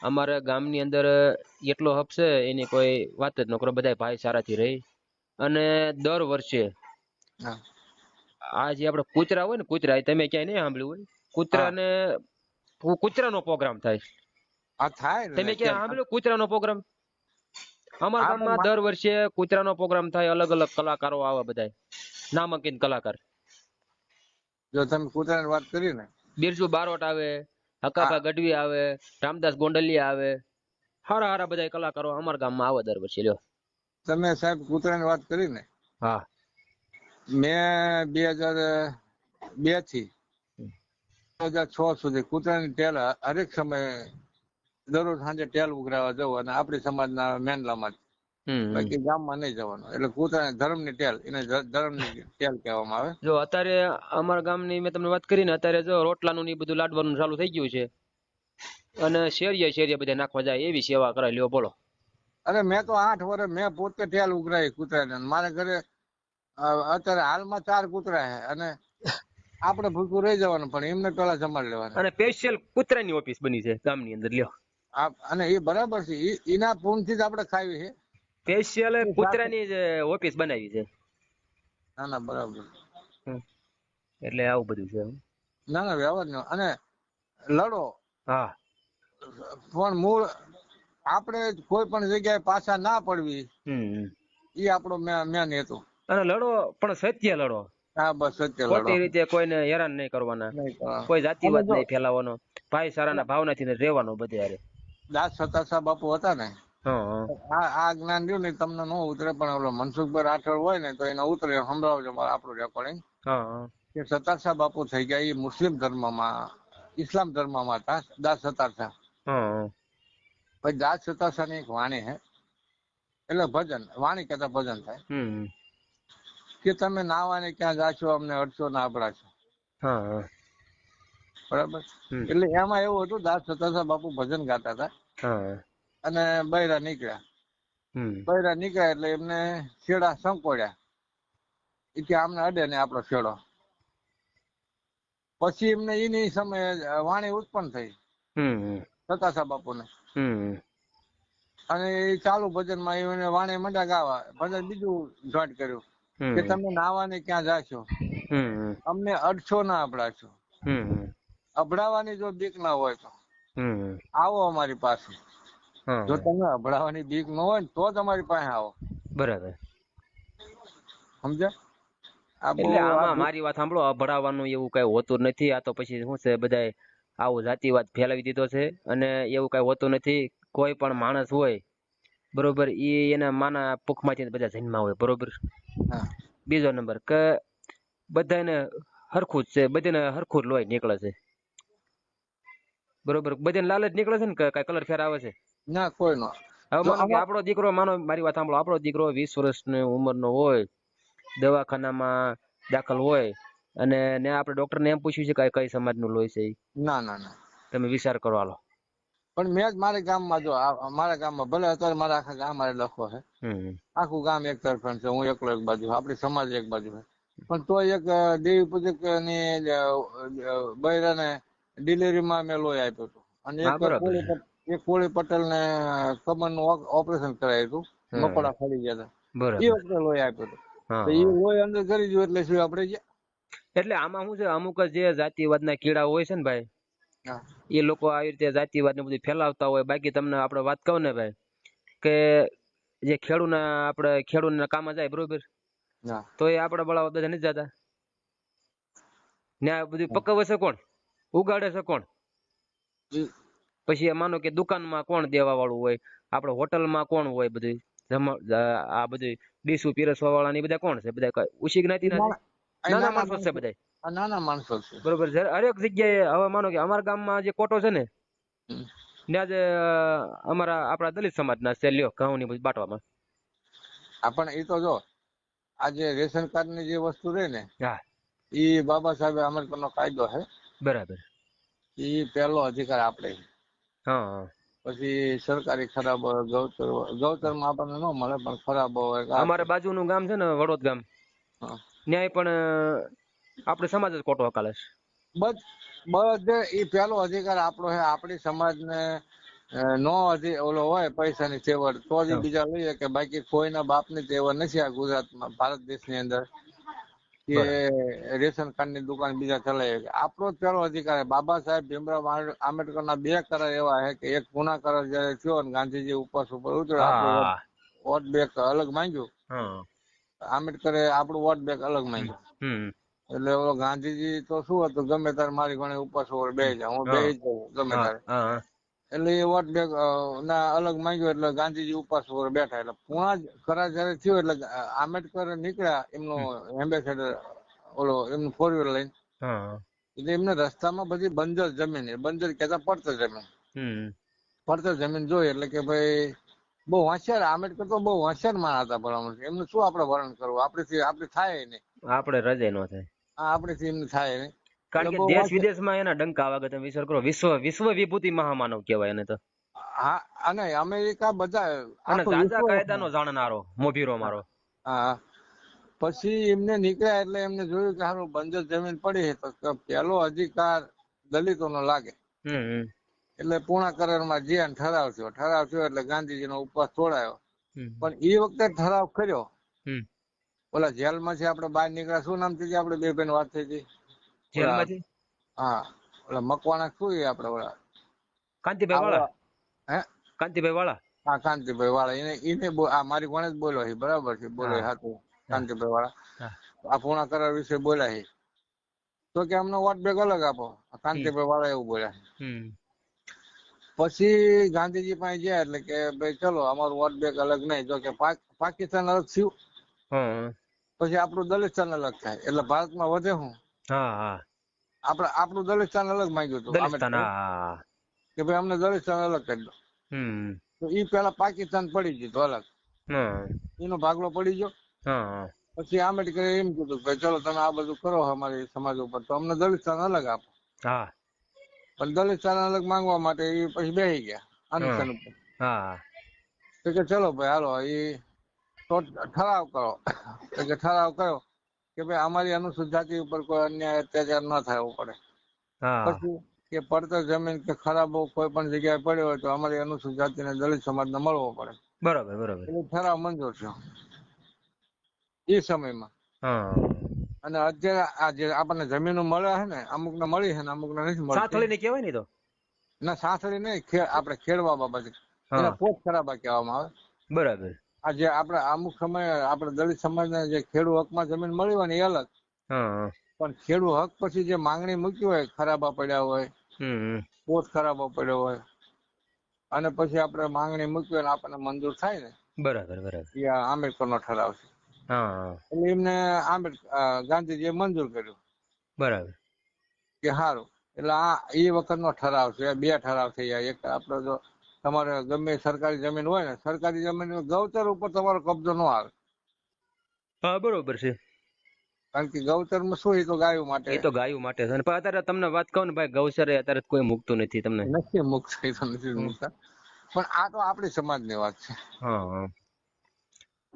અમારા ગામની અંદર એટલો હબ છે એની કોઈ વાત જ ન કરો. બધા ભાઈચારાથી રહી, અને દર વર્ષે આ જે આપણે કૂતરા હોય ને, કૂતરા, તમે ક્યાંય નહીં સાંભળ્યું હોય, કૂતરાનો પ્રોગ્રામ થાય. તમે ક્યાં સાંભળ્યું કૂતરાનો પ્રોગ્રામ? અમારા ગામમાં દર વર્ષે કૂતરાનો પ્રોગ્રામ થાય. અલગ અલગ કલાકારો આવે, બધા નામાંકિત કલાકાર. જો તમે કૂતરાની વાત કરી ને, બિરજુ બારોટ આવે, હકાભા ગઢવી આવે, રામદાસ ગોંડલિયા આવે, હારા બધા કલાકારો અમારા ગામમાં આવે દર વર્ષે. લ્યો, તમે સાહેબ કૂતરાની વાત કરી ને, મેં 2002 થી 2006 સુધી કૂતરાની ટેલ હરેક સમયે દરરોજ સાંજે ટેલ ઉઘરાવા જવું, અને આપણી સમાજના મેનલામાં બાકી ગામમાં નહીં જવાનું. એટલે કૂતરાને ધર્મની ટેલ, એને ધર્મની ટેલ કહેવામાં આવે. જો અત્યારે અમારા ગામની મેં તમને વાત કરી ને, અત્યારે જો રોટલાનું ને ઈ બધું લાડવાનું ચાલુ થઈ ગયું છે, અને શેરીએ બધા નાખવા જાય એવી સેવા કરાય લ્યો બોલો. અરે મેં તો 8 વર્ષ મેં પોતે ટેલ ઉઘરાઈ કૂતરાને. મારા ઘરે અત્યારે હાલમાં 4 કૂતરા છે, અને આપણે ભૂખું રહી જવાનું, પણ એમને પેલા જમાડી લેવાના. અને સ્પેશિયલ કૂતરાની ઓફિસ બની છે ગામની અંદર લ્યો. અને એ બરાબર છે, એના પૂનથી જ આપણે ખાવી છે. સ્પેશિયલ કૂતરાની જ ઓફિસ બનાવી છે. ના ના બરાબર. એટલે આવું બધું છે. ના ના વ્યવહાર નો. અને લડો, હા, પણ મૂળ આપણે કોઈ પણ જગ્યાએ પાછા ના પડવી, એ આપણો મેન હેતુ. અને લડો પણ સત્ય લડો. હા બસ સત્ય લડો. ખોટી રીતે કોઈને હેરાન નહીં કરવાના, કોઈ જાતિવાદ નહીં ફેલાવવાનો, ભાઈચારાના ભાવનાથી રહેવાનો બધે હારે. દાસ સતાસા બાપુ હતા ને, આ જ્ઞાન રહ્યું ને તમને ન ઉતરે, પણ ઓલો મનસુખભાઈ રાઠોડ હોય ને તો એને ઉતરે. સંભળાવજો આપણું રેકોર્ડિંગ. કે સતાસા બાપુ થઈ ગયા એ મુસ્લિમ ધર્મમાં, ઇસ્લામ ધર્મમાં હતા દાસ સતાસા. પછી દાસ સતાસા ની એક વાણી હે, એટલે ભજન વાણી કહેતા ભજન થાય કે તમે નાવાને ક્યાં જાશો, અમને અડશો ના અબડાશો. બરાબર. એટલે એમાં એવું હતું, દાસ સતાસા બાપુ ભજન ગાતા હતા, અને બૈરા નીકળ્યા એટલે એમને છેડા સંકોડ્યા, એ કે આમને અડે ને આપણો છેડો. પછી એમને એની સમયે વાણી ઉત્પન્ન થઈ સતાસા બાપુને, અને એ ચાલુ ભજનમાં એને વાણી મંડ્યા ગાવા. ભજન બીજું જોઈન્ટ કર્યું કે તમે નાવાને ક્યાં જાશો, અમને અડશો ના અબડાશો. અભડાવાની જો બીક ના હોય તો આવો અમારી પાસે. જો તમે અભડાવાની બીક ન હોય ને તો જ અમારી પાસે આવો. બરાબર. સમજ્યા? એટલે આમાં મારી વાત સાંભળો, અભડાવવાનું એવું કઈ હોતું નથી. આ તો પછી શું છે, બધાય આવો જાતિવાદ ફેલાવી દીધો છે, અને એવું કઈ હોતું નથી. કોઈ પણ માણસ હોય બરોબર, એના માના પુખમાંથી બધા જન્મા હોય બરોબર. બીજો નંબર કે બધાને હરખું જ છે, બધાને હરખું જ લોહી નીકળે છે બરોબર. બધાને લાલચ નીકળે છે ને કઈ કલર ફેર આવે છે ના કોઈ નો. હવે માનો કે આપણો દીકરો, માનો મારી વાત સાંભળો, આપણો દીકરો 20 વર્ષની ઉંમરનો હોય, દવાખાનામાં દાખલ હોય, અને ને આપણે ડોક્ટર ને એમ પૂછ્યું છે કે કઈ સમાજનું લોહી છે? ના ના ના, તમે વિચાર કરો હાલો. પણ મેં જ મારા ગામમાં, જો મારા ગામમાં ભલે અત્યારે મારા આખા ગામ મારે લખો છે, આખું ગામ એક તરફ છે, હું એકલો એક બાજુ, આપણી સમાજ એક બાજુ છે, પણ તો એક દેવી પૂજક ની બૈરાને ડિલિવરીમાં મેં લોહી આપ્યું હતું. અને એક કોળી પટેલ ને કમર નું ઓપરેશન કરાયું હતું, મકોડા ફરી ગયા હતા, એ વખતે લોહી આપ્યું હતું. તો એ લોહી અંદર કરી ગયું એટલે શું આપણે ગયા. એટલે આમાં શું છે, અમુક જે જાતિવાદના કીડા હોય છે ને ભાઈ, એ લોકો આવી રીતે જાતિવાદ ને બધું ફેલાવતા હોય. બાકી તમને આપણે વાત કહું ને ભાઈ, કે જે ખેડૂતના કામ જાય બરોબર, તો એ આપડે બળાવા બધા નથી જતા ને. આ બધું પકવે છે કોણ? ઉગાડે છે કોણ? પછી માનો કે દુકાનમાં કોણ દેવા વાળું હોય, આપડે હોટલમાં કોણ હોય, બધું આ બધું ડીશું પીરસવા વાળા ની બધા કોણ છે? બધા ઉછી જ્ઞાતિ ના નાના માણસો છે બધા, નાના માણસો છે બરોબર. હરેક જગ્યાએ હવે માનો કે અમારા ગામમાં જે કોટો છે ને, ત્યાં જ આપણા દલિત સમાજના છે લ્યો ઘઉં ની બધી બાટવામાં. પણ એ તો જો આજે રેશન કાર્ડ ની જે વસ્તુ રહે ને, એ બાબા સાહેબ આંબેડકર નો કાયદો છે બરાબર. એ પહેલો અધિકાર આપણે. પછી સરકારી ખરાબ હોય, ગૌચર માં આપણને ન મળે, પણ ખરાબ હોય. અમારે બાજુનું ગામ છે ને વડોદ ગામ, ન્યાય પણ આપણે સમાજ જ કોટો હકાલે છે. બધે એ પહેલો અધિકાર આપણો છે. આપણી સમાજને નો ઓલો હોય પૈસાની તેવડ તો જ બીજા લઈએ, કે બાકી કોઈના બાપની તેવડ નથી આ ગુજરાતમાં, ભારત દેશની અંદર, કે રેશન કાર્ડ ની દુકાન બીજા ચલાવે. આપણો જ પહેલો અધિકાર. બાબા સાહેબ ભીમરાવ આંબેડકર ના 2 કરાર એવા છે કે એક પુના કરાર જયારે થયો ને ગાંધીજી ઉપવાસ ઉપર ઉતર્યો, આપણું વોટ બેંક અલગ માંગ્યું, આંબેડકરે આપણું વોટ બેંક અલગ માંગ્યું. એટલે ઓલો ગાંધીજી તો શું હતું, ગમે તારે મારી ઘણે ઉપવાસ ઉપર બેસી જાવ, હું બેસી જાઉં ગમે તારે. એટલે એ વોટ બેંક ના અલગ માંગ્યો, એટલે ગાંધીજી ઉપવાસ ઉપર બેઠા. એટલે પુણા કરાર જયારે થયો એટલે આંબેડકર નીકળ્યા, એમનો એમ્બેસેડર ઓલો એમનું 4 વ્હીલર લઈને, એટલે એમને રસ્તામાં બધી બંજર જમીન, બંજર કહેતા પડતર જમીન, પડતર જમીન જોઈ. એટલે કે ભાઈ બહુ હોશિયાર, આંબેડકર તો બહુ હોશિયાર માણસ હતા ભલામણ. એમનું શું આપણે વર્ણન કરવું, આપણે થાય નહીં. આપણે રજે નો થાય. હા, આપણે એમને થાય નહીં. કારણ કે દેશ વિદેશમાં એના ડંકા વાગે. તમે વિચાર કરો, વિશ્વ વિભૂતિ મહામાનવ કહેવાય એને તો. હા, અને અમેરિકા બધા અને આખું તાજા વિશ્વ. કાયદાનો જાણનારો મોભીરો મારો. હા, પછી એમને નીકળ્યા એટલે એમને જોયું કે હારું બંજર જમીન પડી છે તો પેલો અધિકાર દલિતોનો લાગે. એટલે પૂર્ણ કરારમાં જે ઠરાવ થયો એટલે ગાંધીજીનો ઉપવાસ તોડાયો. પણ એ વખતે ઠરાવ કર્યો. ઓલા જેલમાંથી આપણે બહાર નીકળ્યા, શું નામ થઈ આપણે બે બેન વાત થઈ હતી જેલમાંથી? હા, ઓલા મકવાણા શું એ આપણે ઓલા કાંતિભાઈ વાળા. હે, કાંતિભાઈ વાળા. હા, કાંતિભાઈ વાળા. એને આ મારી કોને જ બોલ્યો છે, બરાબર છે, બોલ્યો હાથું. કાંતિભાઈ વાળા આ પૂર્ણ કરાર વિશે બોલ્યા છે તો કે અમને વોટ બેગ અલગ આપો. કાંતિભાઈ વાળા એવું બોલ્યા. પછી ગાંધીજી પાસે ગયા એટલે કે ભાઈ ચલો અમારું વોટ બેગ અલગ નહીં. જો કે પાકિસ્તાન અલગ થયું, પછી આપણું દલિસ્તાન અલગ થાય એટલે ભારતમાં વધે. હું આપણું દલિસ્તાન અલગ માંગ્યું હતું કે ભાઈ અમને દલિસ્તાન અલગ કરી દો. તો ઈ પેલા પાકિસ્તાન પડી ગયું અલગ, એનો ભાગલો પડી ગયો. પછી આંબેડકરે એમ કીધું ભાઈ ચલો તમે આ બધું કરો અમારી સમાજ ઉપર, તો અમને દલિસ્તાન અલગ આપો. પણ દલિસ્તાન અલગ માંગવા માટે એ પછી બેસી ગયા અનશન ઉપર. તો કે ચલો ભાઈ હાલો એ તો ઠરાવ કરો. તો કે ઠરાવ કર્યો કે ભાઈ અમારી અનુસૂચિત જાતિ ઉપર કોઈ અન્યાય અત્યાચાર ન થવો પડે. પછી કે પડતર જમીન કે ખરાબો કોઈ પણ જગ્યાએ પડ્યો હોય તો અમારી અનુસૂચિત જાતિને દલિત સમાજને મળવો પડે. બરાબર બરાબર. એટલે ઠરાવ મંજૂર થયો એ સમયમાં. અને અત્યારે આ જે આપણને જમીનો મળે છે ને, અમુક ને મળી છે ને અમુક ને નથી મળતી. સાથળી ને કહેવાય ને તો ના, સાસરી નહીં, આપણે ખેડવા બાબતે એને પોત ખરાબા કહેવામાં આવે. બરાબર. આ જે આપણે અમુક સમયે આપણે દલિત સમાજને જે ખેડૂ હકમાં જમીન મળી હોય ને એ અલગ. પણ ખેડૂ હક પછી જે માંગણી મૂકી હોય, ખરાબા પડ્યા હોય, પોત ખરાબો પડ્યો હોય, અને પછી આપણે માંગણી મૂકી હોય ને આપણને મંજૂર થાય ને. બરાબર બરાબર. એ આંબેડકર નો ઠરાવ છે. એટલે એમને ગાંધીજીએ મંજૂર કર્યું. બરાબર. કે સારું. એટલે આ એ વખત નો ઠરાવ છે. બે ઠરાવ થઈ જાય. એક આપડે જો તમારે ગમે સરકારી જમીન હોય ને, સરકારી જમીન ગૌચર ઉપર તમારો કબજો ન આવે. હા, બરોબર છે. કારણ કે ગૌચર માં શું, એ તો ગાયો માટે. એ તો ગાયો માટે છે. પણ અત્યારે તમને વાત કહું ને ભાઈ, ગૌચર અત્યારે કોઈ મૂકતું નથી. તમને નથી મૂકતા. પણ આ તો આપણી સમાજની વાત છે.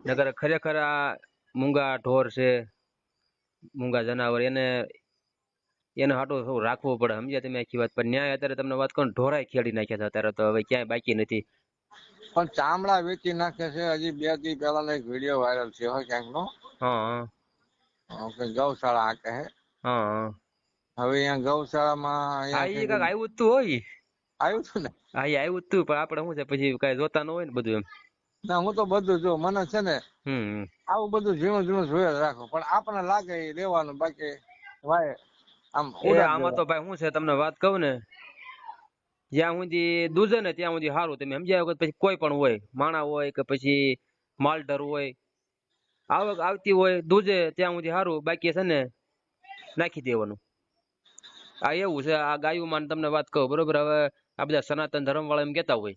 નકર ખરેખર આ મૂંગા ઢોર છે, મૂંગા જનાવર, એને હાટું શું રાખવું પડે, સમજ્યા તમે આખી વાત. પણ ન્યાય અત્યારે તમને વાત કહું, ઢોરાય ખેડી નાખ્યા છે અત્યારે તો, હવે ક્યાંય બાકી નથી. પણ ચામડા વેચી નાખે છે. હજી 2 દી પહેલા એક વિડીયો વાયરલ છે હોય ક્યાંક નો. ગૌશાળા આ કહે. હવે અહીંયા ગૌશાળામાં આવ્યું જ હોય. આવ્યું હતું ને? હા, એ આવ્યું જ હતું. પણ આપડે શું છે પછી કઈ જોતા ન હોય ને બધું એમ. ના, હું તો બધું જો, મને છે ને આવું બધું ઝીણું ઝીણું જોયા રાખો. પણ આપણને લાગે એ લેવાનું, બાકી વાય આમાં તો ભાઈ શું છે તમને વાત કહું ને, જ્યાં સુધી દૂધે ને ત્યાં સુધી સારું. તમે સમજ્યા વખત પછી કોઈ પણ હોય, માણા હોય કે પછી માલઢર હોય, આવક આવતી હોય દૂધે ત્યાં સુધી સારું. બાકી છે ને નાખી દેવાનું. આ એવું છે. આ ગાયુંમાં તમને વાત કહું, બરોબર. હવે આ બધા સનાતન ધર્મ વાળા એમ કેતા હોય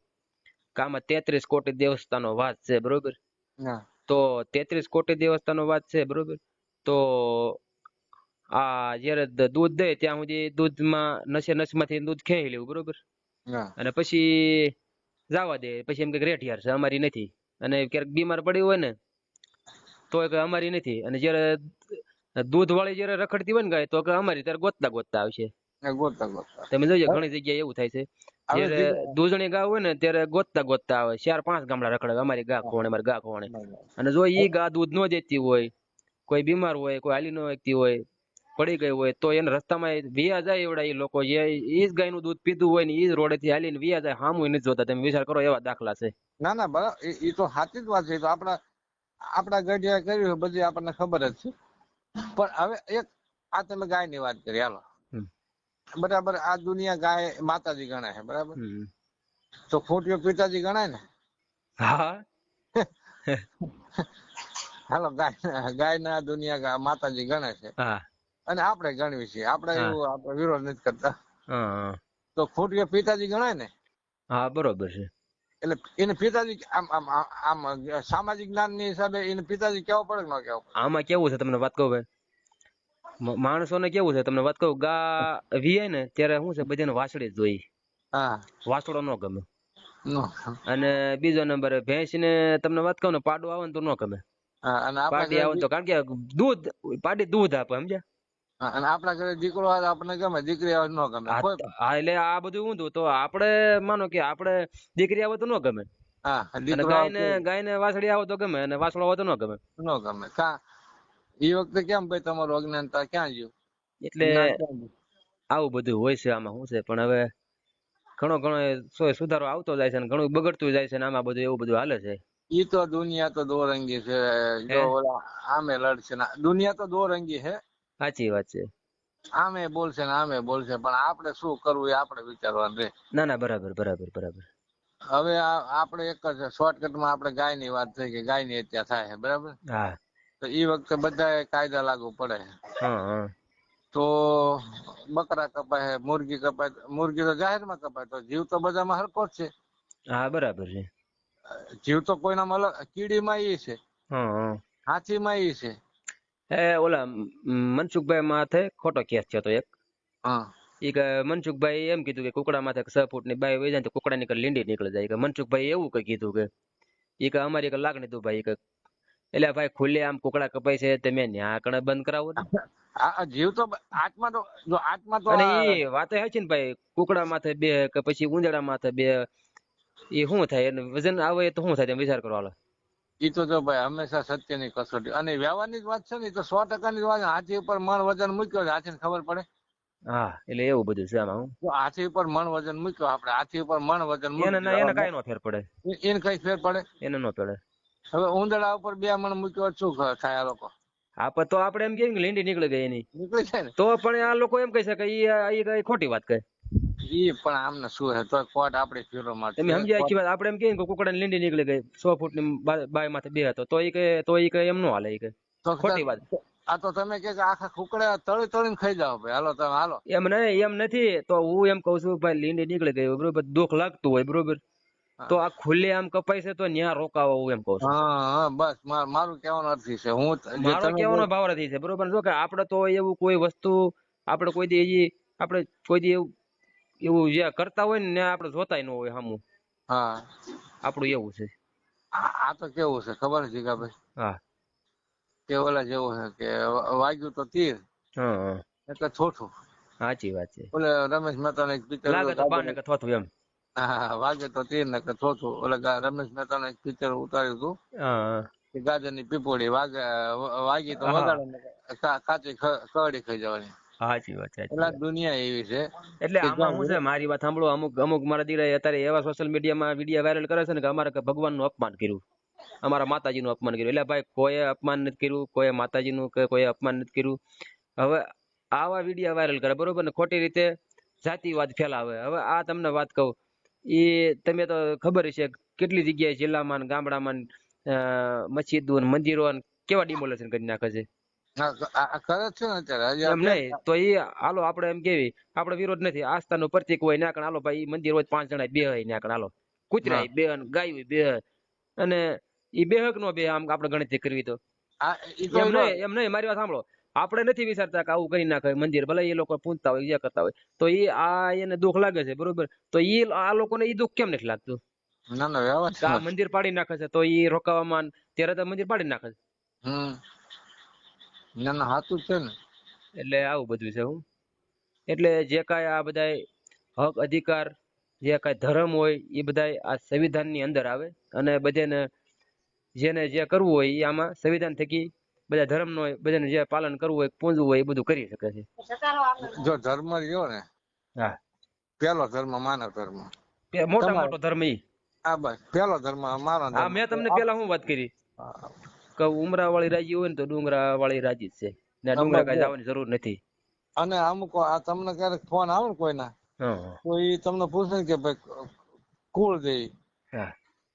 કે આમાં 33 કોટી દેવસ્થાનો વાત છે, બરોબર. તો 33 કોટી દેવસ્થાનો વાત છે, બરોબર. તો આ જયારે દૂધ દે ત્યાં સુધી દૂધમાં નસમાંથી દૂધ ખેંચી લેવું, બરોબર. અને પછી જવા દે. પછી એમ કે રેઠિયાર છે, અમારી નથી. અને ક્યારેક બીમાર પડી હોય ને તો અમારી નથી. અને જયારે દૂધ વાળી જયારે રખડતી હોય ને ગાય, તો અમારી ત્યારે ગોતતા ગોતતા આવશે. તમે જોજો ઘણી જગ્યાએ એવું થાય છે. જયારે દૂધણી ગા હોય ને ત્યારે ગોતતા ગોતતા આવે. 4-5 ગામડા રખડે, અમારી ગા ખોણે, અમારી ગા ખોણે. અને જો ઈ ગા દૂધ ન દેતી હોય, કોઈ બીમાર હોય, કોઈ હાલી ન શકતી હોય, પડી ગઈ હોય, તો એને રસ્તામાં વિયા જાય એવડા એ લોકો જે ઈ જ ગાયનું દૂધ પીધું હોય ને ઈ જ રોડે થી હાલીને વિયા જાય, હામું નથી જોતા. તમે વિચાર કરો, એવા દાખલા છે. ના ના, બરાબર. એ તો સાચી જ વાત છે. તો આપણા ગઢિયા કર્યું બધી આપણને ખબર જ છે. પણ હવે એક આ તમે ગાય ની વાત કરી, હાલો બરાબર. આ દુનિયા ગાય માતાજી ગણાય છે, બરાબર. તો ખોટીઓ પિતાજી ગણાય ને? હા. હાલો, ગાય ના દુનિયા માતાજી ગણે છે. અને આપણે ગણવી છીએ. આપણે એવું આપણે વિરોધ નથી કરતા. તો ખોટીઓ પિતાજી ગણાય ને? હા, બરોબર છે. એટલે એને પિતાજી આમ આમ આમ સામાજિક જ્ઞાન ની હિસાબે એને પિતાજી કેવો પડે કે ન કેવો? આમાં કેવું છે તમને વાત કહું ભાઈ, માણસોને કેવું છે તમને વાત કહું, ગા વીએ ને ત્યારે શું છે બધાને વાસળી જ જોઈ, હા વાસળો ન ગમે. નો અને બીજો નંબર ભેંસ ને તમને વાત કહું ને પાડું આવે ને તો ન ગમે. હા અને આપણા પાડી આવે તો કારણ કે દૂધ પાડી દૂધ આપે સમજ્યા. અને આપણા ઘરે દીકરો આવે આપણને ગમે, દીકરી આવે ન ગમે કોઈ. હા એટલે આ બધું ઊંધું. તો આપણે માનો કે આપણે દીકરી આવે તો ન ગમે, હા અને દીકરો ગાયને વાસળી આવે તો ગમે, અને વાસળો આવે તો ન ગમે. ન ગમે કા એ વખતે કેમ ભાઈ તમારું અજ્ઞાનતા ક્યાં ગયું? એટલે જ્ઞાન ક્યાં ગયું? આવું બધું હોય છે આમાં. શું છે પણ હવે ઘણો ઘણો સુધારો આવતો જાય છે, ને ઘણું બગડતું જાય છે, ને આમાં બધું એવું બધું હાલે છે. ઈ તો દુનિયા તો દો રંગી છે. જો ઓલા આમે લડશે ને, દુનિયા તો દો રંગી છે. સાચી વાત છે. આમે બોલશે ને આમે બોલશે, પણ આપણે શું કરવું એ આપણે વિચારવાનું રે. ના ના બરાબર બરાબર બરાબર. હવે આપણે એક જ શોર્ટકટમાં આપણે ગાય ની વાત થઈ કે ગાય ની હત્યા થાય છે, બરાબર? હા તો એ વખતે બધા કાયદા લાગુ પડે. હા હા તો બકરા કપાય, મુરગી કપાય, મુરગી તો જાહેરમાં કપાય, તો જીવ તો બધામાં હરખો જ છે. હા બરાબર છે. જીવ તો કોઈનામાં અલગ, કીડીમાં ઈ છે, હા હા હાથીમાં ઈ છે. ઓલા મનસુખભાઈ માથે ખોટો કેસ છે તો એક. હા એક મનસુખભાઈ એમ કીધું કે કુકડા માથે 6 ફૂટની બાય વહી જાય તો કુકડા ની લીંડી નીકળી જાય. કે મનસુખભાઈ એવું કઈ કીધું કે એ કે અમારી એક લાગણી તું ભાઈ કે, એટલે ભાઈ ખુલ્લે આમ કુકડા કપાય છે તમે ન્યા કણે બંધ કરાવો ને. આ જીવ તો આત્મા તો જો આત્મા તો અને એ વાત છે ને ભાઈ, કુકડા માથે બે કે પછી ઉંદરડા માથે બે, એ શું થાય એનું વજન આવે તો શું થાય તમે વિચાર કરો હાલો. ઈ તો જો ભાઈ હંમેશા સત્યની કસોટી, અને વ્યવહારની જ વાત છે ને, તો 100% ની વાત. હાથી ઉપર મણ વજન મૂક્યો, હાથીને ખબર પડે? હા એટલે એવું બધું છે આમાં. જો હાથી ઉપર મણ વજન મૂક્યો, આપણે હાથી ઉપર મણ વજન એને મૂકી એને કઈ નો ફેર પડે, એને કઈ ફેર પડે? એને નો પડે. હવે ઉંદરડા ઉપર 2 મણ મૂક્યો શું થાય આ લોકો? હા પણ તો આપણે એમ કહીએ કે લીંડી નીકળી ગઈ એની, નીકળી જાય ને. તો પણ આ લોકો એમ કહી શકે એ ખોટી વાત કહે. ઈ પણ આમને શું હે, તો કોર્ટ આપણી ફેરો તમે મારશે. સમજ્યા આખી વાત. આપણે એમ કહીએ કે કુકડાની લીંડી નીકળી ગઈ 100 ફૂટની બાય માથે બે હતો, તો એ કે એમ નો હાલે. એ કે તો ખોટી વાત. આ તો તમે કે આખા કુકડા તળી તળીને ખાઈ જાવ ભાઈ, હાલો તમે હાલો. એમ નથી. તો હું એમ કઉ છું ભાઈ, લીંડી નીકળી ગઈ બરોબર, દુઃખ લાગતું હોય બરોબર, તો આ ખુલ્લે આમ કપાય છે તો ન્યા રોકાવો, હું એમ કઉ છું. હા બસ મારું કહેવાનો અર્થ છે. હું મારો કહેવાનો ભાવ નથી છે બરોબર. જો કે આપણે તો એવું કોઈ વસ્તુ આપણે કોઈ દી એવું જે કરતા હોય ને આપણે જોતાય ન હોય સામું. હા આપણું એવું છે. આ તો કેવું છે ખબર છે જીગાભાઈ? હા કે ઓલા જેવું છે કે વાગ્યું તો તીર હા એટલે થોઠું. સાચી વાત છે. ઓલે રમેશ મહેતા એક પિક્ચર લાગે તો બાને કે થોતું એમ. હા વાગે તો તીર ને કે થોતું. ઓલે રમેશ મહેતા એક પિક્ચર ઉતાર્યું હતું હા કે ગાજર ની પીપોડી વાગી તો વગાડે, કાચી કવડી ખાઈ જવાની. સાચી વાત છે. એટલે દુનિયા એવી છે. એટલે આમાં શું છે, મારી વાત સાંભળો, અમુક મારા દીકરા અત્યારે એવા સોશિયલ મીડિયામાં વિડીયો વાયરલ કરે છે ને કે અમારે ભગવાનનું અપમાન કર્યું, અમારા માતાજીનું અપમાન કર્યું. એટલે ભાઈ કોઈએ અપમાન નથી કર્યું, કોઈ માતાજીનું કે કોઈ અપમાન નથી કર્યું. હવે આવા વિડીયો વાયરલ કરે બરોબર ને, ખોટી રીતે જાતિવાદ ફેલાવે. હવે આ તમને વાત કહું, એ તમે તો ખબર છે કેટલી જગ્યાએ જિલ્લામાં ગામડામાં મસ્જિદો મંદિરો કેવા ડિમોલેશન કરી નાખે છે. કરે છે ને અત્યારે. એમ નહીં તો એ હાલો આપણે એમ કેવી આપણે વિરોધ નથી. આસ્થાનું પ્રતિક હોય ના હાલો ભાઈ, મંદિર હોય 5 જણા બે હોય ના હાલો, કૂતરા બે ગાય બે, અને એ બેહક નો બે આમ આપણે ગણતરી કરવી તો એમ નહીં. મારી વાત સાંભળો, આપણે નથી વિચારતા કે આવું કરી નાખે મંદિર, ભલે એ લોકો પૂજતા હોય જે કરતા હોય, તો એને દુઃખ લાગે છે બરોબર, તો આ લોકોને એ દુઃખ કેમ નથી લાગતું? ના ના વ્યવસ્થિત આ મંદિર પાડી નાખે છે તો એ રોકાવામાં ત્યારે તો મંદિર પાડી નાખે છે. ના ના સાચું છે ને. એટલે આવું બધું છે. હું એટલે જે કાંઈ આ બધા હક અધિકાર, જે કાંઈ ધર્મ હોય એ બધા આ સંવિધાનની અંદર આવે, અને બધાને જેને જે કરવું હોય એ આમાં સંવિધાન થકી બધા ધર્મનો બધાને જે પાલન કરવું હોય, પૂજવું હોય એ બધું કરી શકે છે. જો ધર્મ રહ્યો ને, હા, પેલો ધર્મ માનવ ધર્મ, મોટા મોટો ધર્મ ઈ. હા બસ પેલો ધર્મ માનવ ધર્મ. મેં તમને પેલા શું વાત કરી કે ઉમરા વાળી રાજી હોય ને તો ડુંગરા વાળી રાજી જ છે ને, ડુંગરા કઈ જવાની જરૂર નથી. અને અમુક તમને ક્યારેક ફોન આવે ને કોઈના, તો એ તમને પૂછે કે ભાઈ કુળદેવી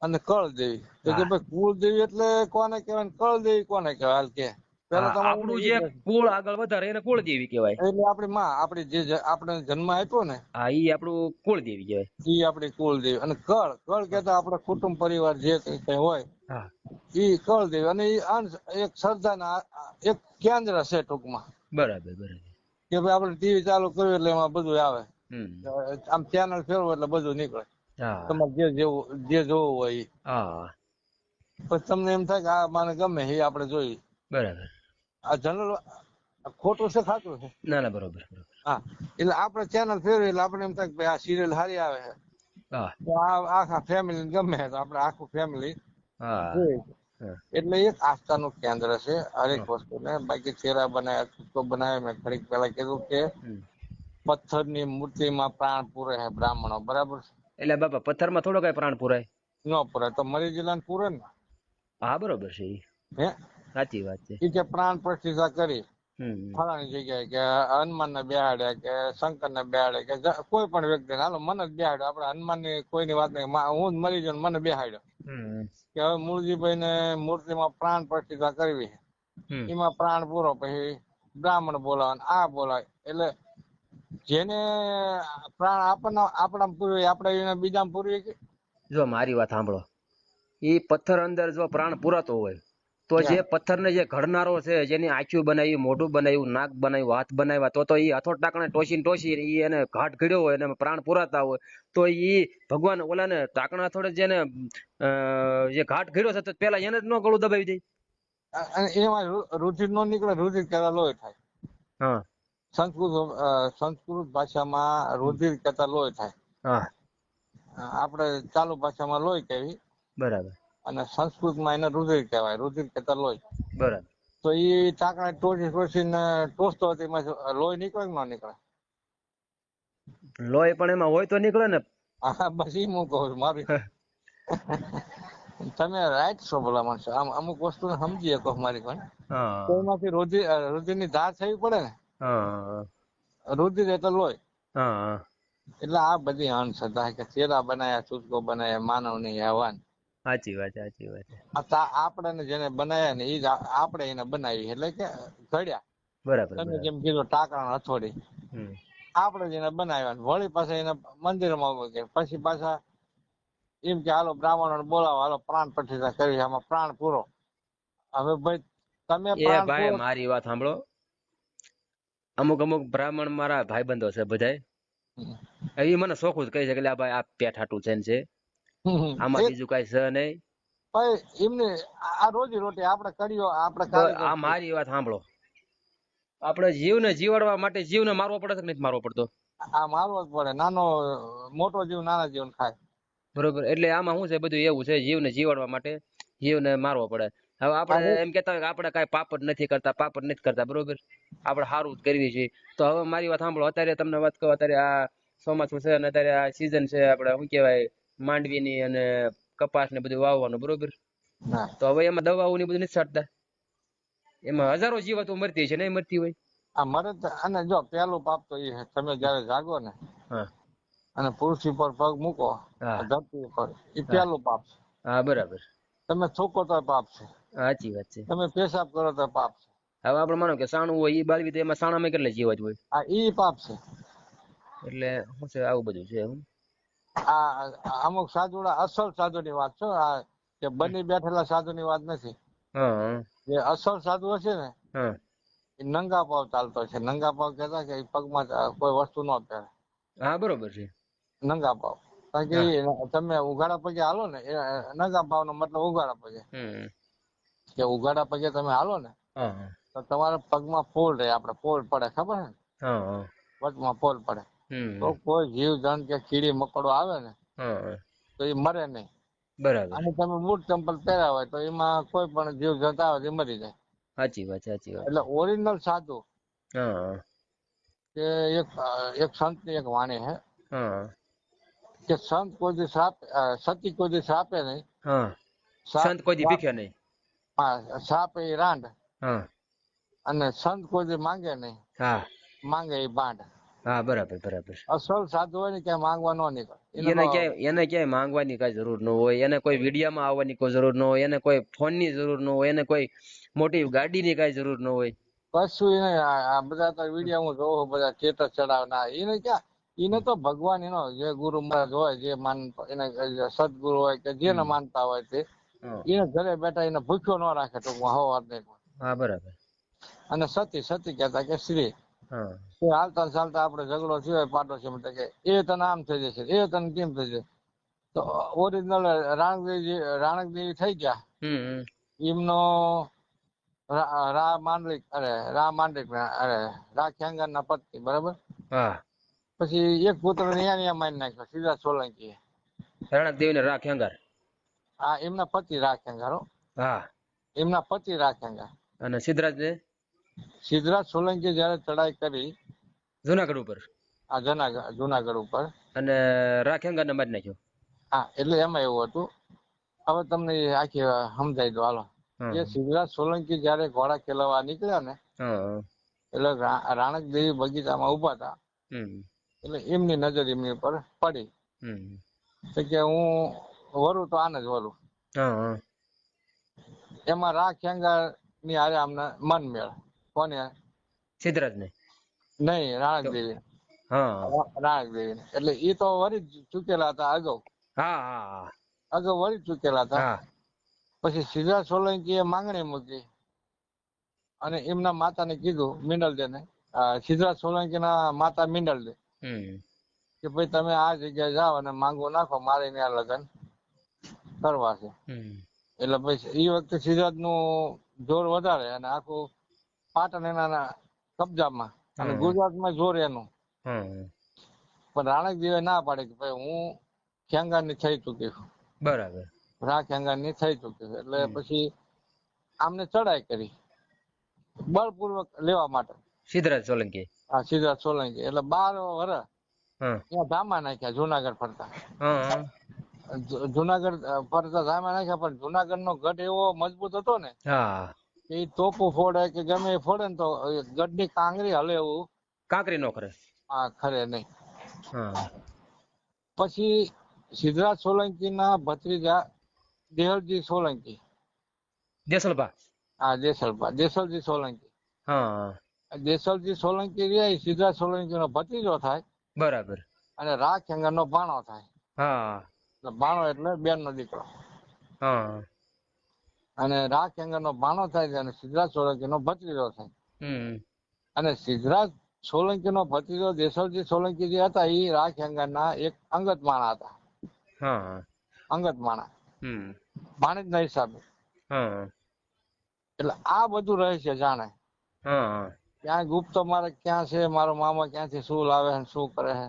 અને કળદેવી, તો કે ભાઈ કુળદેવી એટલે કોને કહેવાય, કળદેવી કોને કહેવાય? હાલ કે પેલા તમારે આપણું જે કુળ આગળ વધારે એને કુળ દેવી કહેવાય. એટલે આપણી માં આપણી જે આપણે જન્મ આપ્યો ને હા, ઈ આપણું કુળ દેવી કહેવાય. ઈ આપણી કુળદેવી. અને કળ કહેતા આપણા કુટુંબ પરિવાર જે કઈ હોય હા ઈ કળદેવી. અને ઈ એક શ્રદ્ધાના એક કેન્દ્ર છે ટૂંકમાં, બરાબર બરાબર. કે ભાઈ આપણે ટીવી ચાલુ કર્યું એટલે એમાં બધું આવે. હમ. આમ ચેનલ ફેરવો એટલે બધું નીકળે. હા તમારે જે જોવું હોય ઈ. હા પછી તમને એમ થાય કે આ મને ગમે એ આપણે જોઈએ. બરાબર. આ જનરલ ખોટું છે ખાતું છે? ના ના બરોબર બરોબર. હા, એટલે આપણે ચેનલ ફેરવી એટલે આપણે એમ થાય કે ભાઈ આ સિરિયલ સારી આવે છે, હા તો આ આખા ફેમિલી ગમે તો આપણે આખું ફેમિલી હા જોઈએ. હા એટલે એક આસ્થાનું કેન્દ્ર છે હરેક હા. વસ્તુને. બાકી ચેરા બનાવ્યા, છૂટકો બનાવ્યા, મેં ઘડીક પહેલા કીધું કે હમ. પથ્થરની મૂર્તિમાં પ્રાણ પૂરે છે બ્રાહ્મણો, બરાબર છે? એટલે બાપા પથ્થરમાં થોડો કઈ પ્રાણ પુરાય. ન પૂરે તો મરી જિલ્લાને પૂરે ને. હા બરોબર છે ઈ. હે સાચી વાત છે. એ કે પ્રાણ પ્રતિષ્ઠા કરી હમ. ફલાણી જગ્યાએ, કે હનુમાન ને બેહાડ્યા, કે શંકર ને બેહાડ્યા, કે કોઈ પણ વ્યક્તિ હાલો મને જ બેહાડ્યો. આપણે હનુમાન ની કોઈની વાત નહીં, હું જ મરી જાઉં મને બેહાડ્યો. હમ. કે હવે મૂળજીભાઈ ને મૂર્તિમાં પ્રાણ પ્રતિષ્ઠા કરવી, હમ. એમાં પ્રાણ પૂરો, પછી બ્રાહ્મણ બોલાવે, આ બોલાય. એટલે જેને પ્રાણ આપણા પૂરવી, આપણે એને બીજામાં પૂરવી કે? જો મારી વાત સાંભળો, ઈ પથ્થર અંદર જો પ્રાણ પુરાતો હોય તો જે પથ્થરને જે ઘડનારો છે, જેની આંખ્યું બનાવ્યું, મોઢું બનાવ્યું, નાક બનાવ્યું, હાથ બનાવ્યા, તો ઈ હથોટ ટાંકણે ટોસી ઈ એને ઘાટ ઘડ્યો હોય અને પ્રાણ પુરાતા હોય તો ઈ ભગવાન ઓલાને ટાંકણા હથોડે જેને જે ઘાટ ઘડ્યો છે તો પેલા એને જ ન ગળું દબાવી દે. અને એમાં રુધિર નો નીકળે, રુધિર કહેતા લોહી થાય. હા સંસ્કૃત ભાષામાં રુધિર કહેતા લોહી થાય. હા આપણે ચાલુ ભાષામાં લોહી કહેવી, બરાબર અને સંસ્કૃતમાં એને રુધિર કહેવાય. રુધિર કહેતા લોહી. બરાબર. તો એ ટાંકણા ટોસીને ટોસતો હતો, એમાં લોહી નીકળે કે ન નીકળે? લોહી પણ એમાં હોય તો નીકળે ને. હા બસ એ હું કહું છું મારું. તમે રાઈટ છો ભલા માણસો. આમ અમુક વસ્તુ સમજી શકો મારી પણ. તો હા એમાંથી રુધિર ની ધાર થવી પડે ને. હા રુધિર એટલે લોહી. હા એટલે આ બધી અંધશ્રદ્ધા કે ચેરા બનાયા, છૂટકો બનાયા, માનવ નહીં આહવાન. સાચી વાત સાચી વાત. આપણે જેને બનાયા ને એ જ આપણે એને બનાવી, એટલે કે ઘડ્યા. બરાબર તમે બરાબર. જેમ કીધું ટાંકણા હથોડી, હમ. આપણે જેને બનાવ્યા, વળી પાછા એને મંદિરમાં મૂકે, પછી પાછા એમ કે હાલો બ્રાહ્મણોને બોલાવો, હાલો પ્રાણ પ્રતિષ્ઠા કરી, આમાં પ્રાણ પૂરો. હવે ભાઈ તમે એ પ્રાણ ભાઈ પૂરો. મારી વાત સાંભળો, અમુક અમુક બ્રાહ્મણ મારા ભાઈબંધો છે બધાય, એ મને ચોખ્ખું જ કહી છે કે ભાઈ આ પેટ હાટું છે ને છે, આમાં બીજું કઈ છે નહીં. ભાઈ એમને આ રોજી રોટી આપણે કરીએ, આપણે આ મારી વાત સાંભળો, આપણે જીવને જીવાડવા માટે જીવને મારવો પડે છે કે નથી મારવો પડતો? આ મારવો જ પડે. નાનો મોટો જીવ નાના જીવને ખાય. બરોબર. એટલે આમાં શું છે, બધું એવું છે, જીવને જીવાડવા માટે જીવને મારવો પડે. હવે આપણે એમ કેતા હોય કે આપણે કઈ પાપ જ નથી કરતા, બરોબર, આપણે સારું જ કરવી છે. તો હવે મારી વાત સાંભળો, અત્યારે તમને વાત કહું, અત્યારે આ ચોમાસું છે અને અત્યારે આ સીઝન છે, આપણે શું કહેવાય, માંડવીની અને કપાસ ને બધું વાવવાનું, બરોબર. તો હવે એમાં દવાઓ ની બધું નથી છાંટતા, એમાં હજારો જીવાતો મરતી છે, નહીં મરતી હોય? આ મરે. અને જો પેલું પાપ તો એ છે, તમે જયારે જાગો ને હા અને પૃથ્વી પર પગ મૂકો, હા ધરતી ઉપર, એ પેલું પાપ છે. હા બરાબર. તમે થૂકો તો પાપ છે, સાચી વાત છે. તમે પેશાબ કરો તો પાપ છે. હવે આપણે માનો કે સાણું હોય એ બાળવી, તો એમાં સાણામાં કેટલા જીવાત હોય? આ ઈ પાપ છે. એટલે શું છે, આવું બધું છે. આ અમુક સાધુડા અસલ સાધુ ની વાત છે, આ કે બની બેઠેલા સાધુ ની વાત નથી. હા જે અસલ સાધુ હશે ને હા એ નંગા પાવ ચાલતો છે. નંગા પાવ કહેતા કે પગમાં કોઈ વસ્તુ ન પહેરે, હા બરોબર છે. નંગા પાવ. કારણ કે તમે ઉઘાડા પગે હાલો ને, નંગા પાવ નો મતલબ ઉઘાડા પગે. કે ઉઘાડા પગે તમે હાલો ને તો તમારા પગમાં ફોલ રહે, આપણે ફોલ પડે, ખબર છે ને? વચમાં ફોલ પડે. તો કોઈ જીવ જંત કે કીડી મકોડો આવે ને તો એ મરે નહીં. બરાબર. અને તમે બૂટ ચંપલ પહેર્યા હોય તો એમાં કોઈ પણ જીવ જંત આવે તે મરી જાય. સાચી વાત સાચી વાત. એટલે ઓરિજિનલ સાધુ હા કે એક સંત ની એક વાણી છે હા કે સંત કોઈ દી શ્રાપ, સતી કોઈ દી શ્રાપે નહીં. હા. સંત કોઈ દી ભીખ્યા નહીં. હા, શ્રાપ એ રાંડ. હા. અને સંત કોઈ દી માંગે નહીં. હા. માંગે એ બાંડ. હા બરાબર બરાબર. અસલ સાધુ હોય ને ક્યાં માંગવા ન નીકળે. એને ક્યાંય માંગવાની કઈ જરૂર ન હોય, એને કોઈ વિડિયામાં આવવાની કોઈ જરૂર ન હોય, એને કોઈ ફોન ની જરૂર ન હોય, એને કોઈ મોટી ગાડીની કાંઈ જરૂર ન હોય. કશું નહીં. આ બધા તો વિડીયો હું જોઉં બધા સ્ટેટસ ચડાવના એને ક્યાં એને તો ભગવાન એનો જે ગુરુ મહારાજ હોય જે માન એને સદગુરુ હોય કે જેને માનતા હોય તે એને ઘરે બેઠા એને ભૂખ્યો ન રાખે ટૂંકમાં હવાર ને. હા બરાબર. અને સતી કહેતા કે શ્રી હા એ હાલતા ચાલતા આપણે ઝઘડો થયો પાડોશી માટે કે એ તને આમ થઈ જશે એ તને કેમ થઈ જશે તો ઓરિજિનલ રાણકદેવી થઈ ગયા. એમનો રા ખેંગાર ના પત્ની બરાબર. હા પછી એક પુત્ર ને અહીંયા મારી નાખ્યો સિદ્ધાર્થ સોલંકી. રાણકદેવી ને રા ખેંગાર. હા એમના પતિ રા ખેંગાર. હા એમના પતિ રા ખેંગાર. અને સિદ્ધરાજ ને સિદ્ધરાજ સોલંકી જયારે ચડાઈ કરી જુનાગઢ ઉપર. આ જુનાગઢ ઉપર અને રા ખેંગાર ને મારી નાખ્યો. હા એટલે એમાં એવું હતું હવે તમને આખી સમજાઈ દો હાલો. એ સિદ્ધરાજ સોલંકી જયારે ઘોડા ખેલવા નીકળ્યા ને એટલે રાણક દેવી બગીચામાં ઉભા હતા એટલે એમની નજર એમની ઉપર પડી તો કે હું વરું તો આને જ વરું. એમાં રા ખેંગાર ની હારે આમને મન મેળ. કોને? સિદ્ધરાજ ને નહીં રાણક દેવી. રાણક દેવી એટલે એ તો વરી ચૂકેલા હતા અગાઉ. અગાઉ વળી ચૂકેલા હતા. પછી સિદ્ધરાજ સોલંકી એ માંગણી મૂકી અને એમના માતાને કીધું મિંડલદે ને સિદ્ધરાજ સોલંકી ના માતા મિંડલદે કે ભાઈ તમે આ જગ્યાએ જાઓ અને માંગો નાખો મારે ત્યાં લગ્ન કરવા છે. એટલે પછી એ વખતે સિદ્ધરાજ નું જોર વધારે અને આખું પાટણ એના કબજામાં અને ગુજરાતમાં જોર એનું. પણ રાણક દેવે ના પાડે કે ભાઈ હું ખેંગાર ની થઈ ચૂકી છું. બરાબર. રા ખેંગાર ની થઈ ચૂકી છે એટલે પછી આમને ચડાઈ કરી બળપૂર્વક લેવા માટે સિદ્ધરાજ સોલંકી. હા સિદ્ધરાજ સોલંકી એટલે 12 વર્ષ ત્યાં ધામા નાખ્યા જુનાગઢ ફરતા. જુનાગઢ ફરતા ધામા નાખ્યા પણ જુનાગઢ નો ગઢ એવો મજબૂત હતો ને એ તોપો ફોડે કે ગમે એ ફોડે ને તો ગઢ ની કાંગરી હલે એવું કાંકરી નો ખરે. હા ખરે નહીં. પછી સિદ્ધરાજ સોલંકી ના ભત્રીજા દેહલજી સોલંકી. દેસલભા. હા દેસલજી સોલંકી. દેસલજી સોલંકી રહ્યા સિદ્ધરાજ સોલંકી નો ભત્રીજો થાય. બરાબર. અને રા ખેંગાર નો ભાણો થાય. ભાણો એટલે બેન નો દીકરો. અને રા ખેંગાર નો ભાણો થાય અને સિદ્ધરાજ સોલંકી નો ભત્રીજો થાય. અને સિદ્ધરાજ સોલંકી નો ભત્રીજો દેસલજી સોલંકી જે હતા એ રા ખેંગાર ના એક અંગત માણા હતા. અંગત માણા ભાણેજ ના હિસાબે. એટલે આ બધું રહસ્ય જાણે. ક્યાં ગુપ્ત મારે ક્યાં છે મારો મામા ક્યાંથી શું લાવે છે શું કરે છે.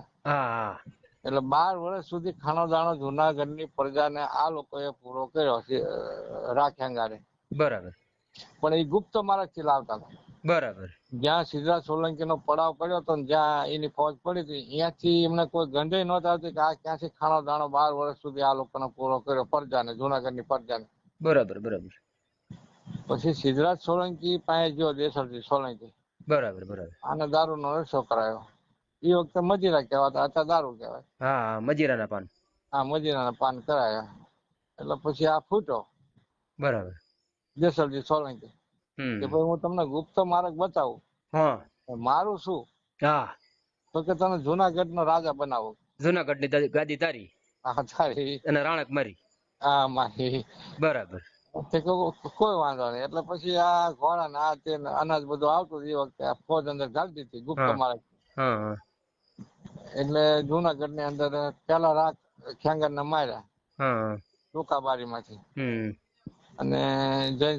એટલે 12 વર્ષ સુધી ખાણો દાણો જુનાગઢ ની પ્રજાને આ લોકોએ પૂરો કર્યો છે રા ખેંગારે. બરાબર. પણ એ ગુપ્ત માર્ગ થી લાવતા હતા. બરાબર. જ્યાં સિદ્ધરાજ સોલંકી નો પડાવ પડ્યો હતો જ્યાં એની ફોજ પડી હતી ત્યાંથી એમને કોઈ ગંધે નહોતા આવતી કે આ ક્યાંથી ખાણો દાણો 12 વર્ષ સુધી આ લોકોને પૂરો કર્યો પ્રજાને જુનાગઢ ની પ્રજાને. બરાબર. પછી સિદ્ધરાજ સોલંકી પાસે ગયો દેસલજી સોલંકી. બરાબર. આને દારૂ નો નશો કરાયો. એ વખતે મજીરા કહેવાતા અત્યારે દારૂ કહેવાય. મજીરાના પાન. મજીરાના પાન કરાયા એટલે પછી આ ફૂટ્યો. બરાબર. દેસલજી સોલંકી કે ભાઈ હું તમને ગુપ્ત માર્ગ બતાવું. મારું શું તો કે તને જુનાગઢ નો રાજા બનાવો. જુનાગઢ ની ગાદી તારી. તારી અને રાણક મારી. મારી. બરાબર. કોઈ વાંધો નહીં એટલે પછી આ ઘોડા ને આ તે અનાજ બધું આવતું એ વખતે આ ફોજ અંદર ઘાલી દીધી ગુપ્ત માર્ગ. એટલે જુનાગઢ ની અંદર પેલા રાત ખેંગાર ને માર્યા ટૂંકાબારી માંથી. અને જૈન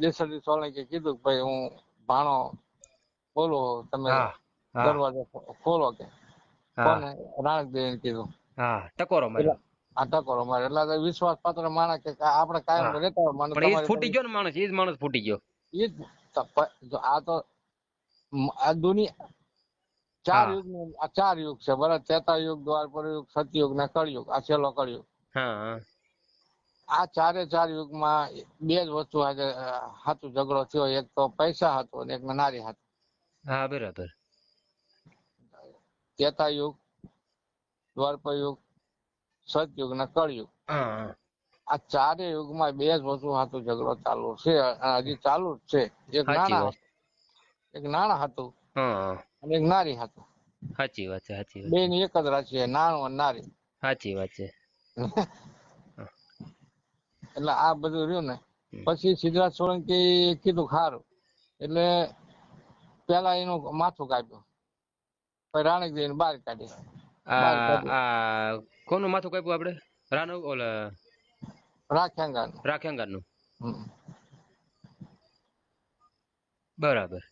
દેસલજી સોલંકી કીધું કે ભાઈ હું ભાણો બોલો તમે દરવાજો ખોલો કે કોને રાણક દેવી કીધું. ટકોરો માર્યો. ટકોરો માર્યો એટલે વિશ્વાસ પાત્ર માણસ કે આપણે કાયમ રહેતા હોય. ફૂટી ગયો ને માણસ એ જ માણસ ફૂટી ગયો. એ જ આ તો આ દુનિયા 4 યુગ નું 4 યુગ છે બરાબર. ત્રેતા યુગ દ્વાપર યુગ સતયુગ ને કળયુગ આ છેલ્લો કળયુગ. આ 4 યુગમાં 2 જ વસ્તુ આજે સાચું ઝઘડો થયો એક તો પૈસા હતો અને એક નારી હતો. બરાબર. ત્રેતા યુગ દ્વાપર યુગ સતયુગ ને કળયુગ આ ચારે યુગમાં બે જ વસ્તુ હાથું ઝઘડો ચાલુ છે, હજી ચાલુ જ છે. એક સાચી વાત. નાણા હતું હા અને એક નારી હતું. સાચી વાત છે, સાચી વાત બે છે, ની એક જ રાશિ છે, નાણું અને નારી. સાચી વાત છે. એટલે આ બધું રહ્યું ને. પછી સિદ્ધરાજ સોલંકી કીધું ખારું, એટલે પેલા એનું માથું કાપ્યું, પછી રાણીકદેવીને બહાર કાઢી. કોનું માથું કાપ્યું આપણે? રાણવ ઓલા રાખ્યાંગાનું. રાખ્યાંગારનું. હમ. બરાબર.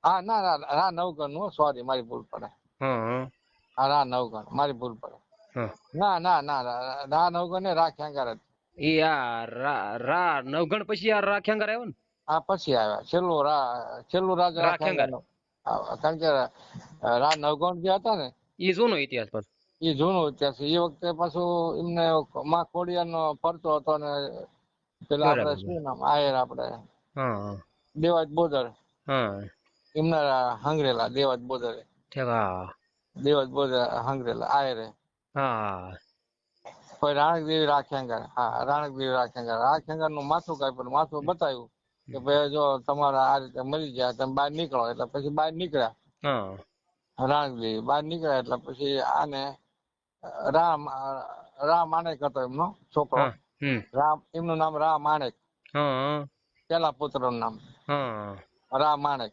હા ના ના રા નવગણ, સોરી મારી ભૂલ પડે. હા હા રા નવગણ, મારી ભૂલ પડે. હા. ના ના ના રા નવગણ ને રાખ્યાંગાર જ. એ આ રા નવગણ પછી આ રાખ્યાંગાર આવ્યો ને? આ પછી આવ્યા છેલ્લું રાજ રાખ્યાંગાર. રાખ્યાંગાર. કારણ કે રા નવગણ જે હતા ને એ જૂનો ઇતિહાસ પર. એ જૂનો ઇતિહાસ. એ વખતે પાછું એમને માં ખોડિયારનો પરચો હતો ને પેલા આપડે બરાબર. શું નામ આયર આપડે હા દેવાજ બોદર હા. એમના હંગરેલા દેવાજ બોદરે. હા દેવાજ બોદર હંગરેલા આયરે. હા. પછી રાણકદેવી રાખ્યાંગાર. હા રાણકદેવી રાખ્યાંગાર નું માથું કાપ્યું, માથું બતાવ્યું કે ભાઈ જો તમારા આ રીતે મરી ગયા, તમે બહાર નીકળો. એટલે પછી બહાર નીકળ્યા. હા. રાણકદેવી બહાર નીકળ્યા. એટલે પછી આને રામ માણેક હતો એમનો છોકરો. રામ એમનું નામ રામ માણેક. હા. પેલા પુત્ર નું નામ હા. રામ માણેક.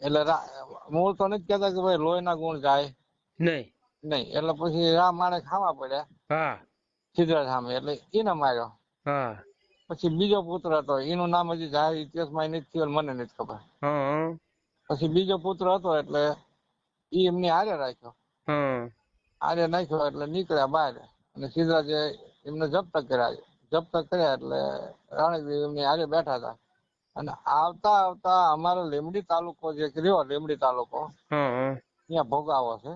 એટલે મૂળ તો નથી કેતા કે ભાઈ લોહીના ગુણ જાય નહીં. નહીં. એટલે પછી રામ માણેક ખાવા પડ્યા. હા. સિદ્ધરાજ સામે. એટલે એને માર્યો. હા. પછી બીજો પુત્ર હતો, એનું નામ હજી જાહેર ઇતિહાસમાં નથી થયું, મને નથી ખબર. હા. પછી બીજો પુત્ર હતો એટલે એ એમની હારે રાખ્યો. હા. હારે નાખ્યો એટલે નીકળ્યા બહાર. અને સિદ્ધરાજે એમને જપ્ત કર્યા. એટલે રાણીદેવી એમની હારે બેઠા હતા. અને આવતા આવતા અમારો લીંબડી તાલુકો જે રહ્યો, લીંબડી તાલુકો ત્યાં ભોગાવો છે.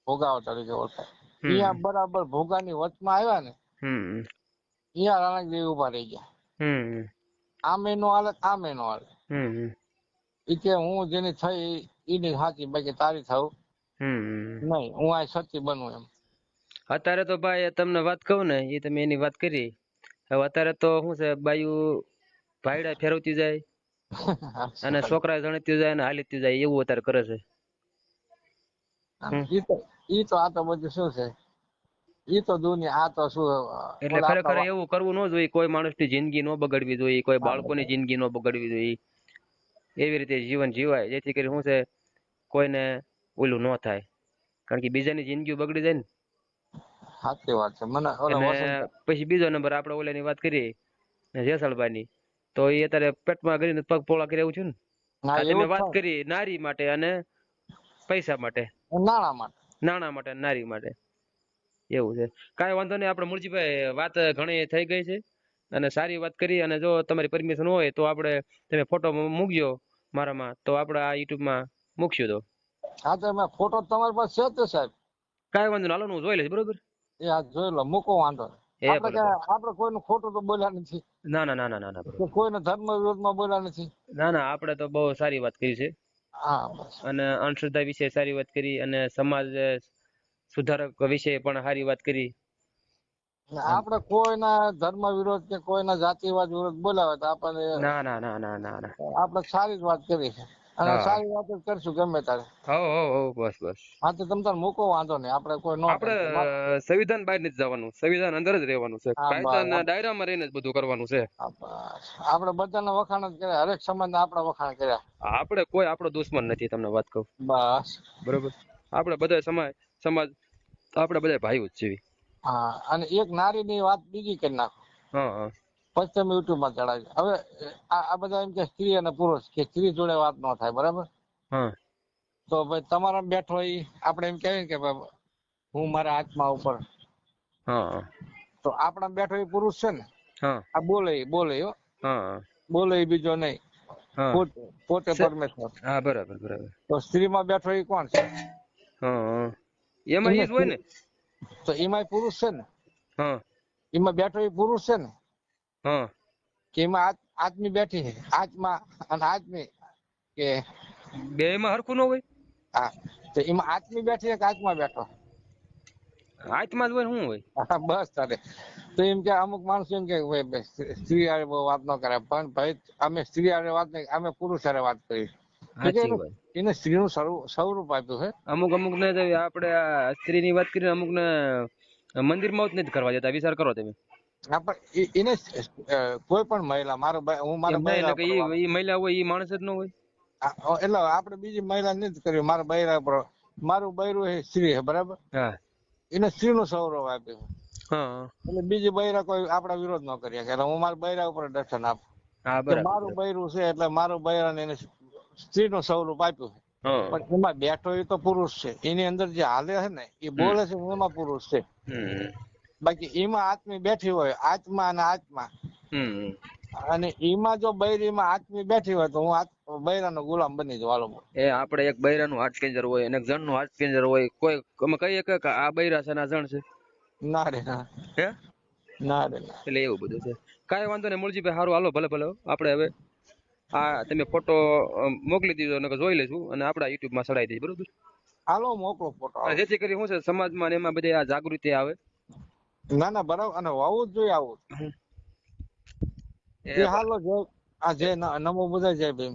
ભોગાવો તરીકે ઓળખાય. ત્યાં બરાબર ભોગાની વચમાં આવ્યા ને ત્યાં રાણીદેવી ઉભા રહી ગયા. આમે નો હાલે, આમે નો હાલે. એ કે હું જેની થઈ એની સાચી, બાકી તારી થવું નહીં. હું આ સચ્ચી બનવું એમ. અત્યારે તો ભાઈ તમને વાત કહું ને, એ તમે એની વાત કરી. હવે અત્યારે તો શું છે, બાયું ભાઈડા ફેરવતી જાય અને છોકરા જણતી જાય ને હાલીતી જાય, એવું અત્યારે કરે છે. ઈ તો આ તો બધું શું છે, ઈ તો દુનિયા. આ તો શું એટલે ખરેખર એવું કરવું ન જોઈએ. કોઈ માણસની જિંદગી ન બગડવી જોઈએ, કોઈ બાળકોની જિંદગી ન બગડવી જોઈએ. એવી રીતે જીવન જીવાય જેથી કરી શું છે, કોઈને ઓલું ન થાય. કારણ કે બીજાની જિંદગી બગડી જાય ને. સાચી વાત છે. મને પછી બીજો નંબર આપણે ઓલાની વાત કરીએ જેસલભાઈની, તો એ અત્યારે પેટમાં કરીને પગ પોળા કરી એવું છે ને. આ તમે વાત કરી નારી માટે અને પૈસા માટે, નાણા માટે, નારી માટે. એવું છે. કાંઈ વાંધો નહીં. આપણે મૂળજીભાઈ વાત ઘણી થઈ ગઈ છે અને સારી વાત કરી. અને જો તમારી પરમિશન હોય તો આપણે તમે ફોટો મૂકજો મારામાં, તો આપણે આ યુટ્યુબમાં મૂકશું. તો હા તો મેં ફોટો તમારી પાસે છે તો સાહેબ. કાંઈ વાંધો નહીં, હાલો હું જોઈ લઈશ. બરોબર. એ આ જોઈ લો, મૂકો વાંધો. આપણે કોઈનું ખોટું તો બોલ્યા નથી. ના ના ના ના ના બરોબર. કોઈને ધર્મ વિરોધમાં બોલ્યા નથી. ના ના, આપણે તો બહુ સારી વાત કરી છે. હા બસ. અને અંધશ્રદ્ધા વિશે સારી વાત કરી અને સમાજ સુધારક વિશે પણ સારી વાત કરી. આપણે કોઈના ધર્મ વિરોધ કે કોઈના જાતિવાદ વિરોધ બોલાવે તો આપણે ના ના ના ના ના ના, આપણે સારી જ વાત કરી છે અને સારી વાત જ કરશું ગમે ત્યારે. બસ બસ. હા તો તમે તાર મૂકો, વાંધો નહીં. આપણે કોઈ નો, આપણે સંવિધાન બહાર નથી જવાનું, સંવિધાન અંદર જ રહેવાનું છે. કાયદાના દાયરામાં રહીને જ બધું કરવાનું છે. આપણે બધાના વખાણ જ કર્યા, હરેક સમાજના આપણા વખાણ કર્યા. આપણે કોઈ આપણો દુશ્મન નથી, તમને વાત કહું. બસ બરોબર. આપણે બધા સમાજ આપણે બધા ભાઈઓ જ છીએ. હા. અને એક નારીની વાત બીજી કરી નાખો. પછી તમે યુટ્યુબમાં ચડાવી. હવે આ બધા એમ કે સ્ત્રી અને પુરુષ, કે સ્ત્રી જોડે વાત ન થાય, બરાબર. તો ભાઈ તમારા બેઠો એ આપણે એમ કહેવાય કે ભાઈ હું મારા આત્મા ઉપર, તો આપણા બેઠો એ પુરુષ છે ને. આ બોલે બોલે બીજો નહીં, પોતે પરમેશ્વર. હા બરાબર બરાબર. તો સ્ત્રીમાં બેઠો એ કોણ છે? એમાં એ જ હોય ને. તો એમાં પુરુષ છે ને. એમાં બેઠો એ પુરુષ છે ને. કે એમાં આદમી બેઠી છે, આત્મા અને આદમી, કે બે માં હરખું ન હોય. હા. તો એમાં આત્મી બેઠી છે કે આત્મા બેઠો? હાથમાં જ હોય ને શું હોય? હા, બસ તારે તો એમ કે અમુક માણસો એમ કે ભાઈ સ્ત્રી હારે બહુ વાત ન કરે, પણ ભાઈ અમે સ્ત્રી હારે વાત નહીં, અમે પુરુષ હારે વાત કરી. સાચી વાત. એને સ્ત્રીનું સ્વરૂપ આપ્યું છે. અમુક ને આપણે સ્ત્રી ની વાત કરીને અમુક ને મંદિરમાં જ નથી કરવા દેતા. વિચાર કરો તમે. હા, પણ એને કોઈ પણ મહિલા હું મારા એમ ના, એટલે બૈરા કે ઈ મહિલા હોય ઈ માણસ જ ન હોય. એટલે આપણે બીજી મહિલા નથી કર્યું, મારા બૈરા પર મારું બૈરું એ સ્ત્રી છે, બરાબર. હા એને સ્ત્રીનું સ્વરૂપ આપ્યું છે. હા એટલે બીજી બૈરા કોઈ આપડા વિરોધ ન કરી શકે. એટલે હું મારા બૈરા ઉપર દર્શન આપું હા, કે બરાબર. મારું બૈરું છે, એટલે મારું બૈરાને એને સ્ત્રીનું સ્વરૂપ આપ્યું છે. હા. પણ એમાં બેઠો એ તો પુરુષ છે. એની અંદર જે હાલે છે ને એ બોલે છે એમાં પુરુષ છે. બાકી એમાં આત્મી બેઠી હોય, આત્મા અને આત્મા, અને એમાં જો બૈરીમાં આત્મી બેઠી હોય તો હું બૈરાનો ગુલામ બની જાઉં. હાલો એ આપણે એક બૈરાનું હાથ પિંજર હોય અને એક જણનું હાથ પિંજર હોય. કોઈ અમે કહીએ કે આ બૈરા છે ને આ જણ છે? ના રે ના, હે? ના રે ના. એટલે એવું બધું છે. કાંઈ વાંધો નહીં મૂળજીભાઈ, સારું હાલો, ભલે ભલે. આપણે હવે આ તમે ફોટો મોકલી દીધો ને જોઈ લઈશું અને આપણા યુટ્યુબ માં ચડાવી દઈશું, બરોબર? હાલો મોકલો ફોટો. અને જેથી કરી શું છે સમાજમાં ને એમાં બધે આ જાગૃતિ આવે. ના ના, બરાબર. અને હોવું જ જોઈએ આવું. હાલો, જે નમો બુધાય જય ભીમ.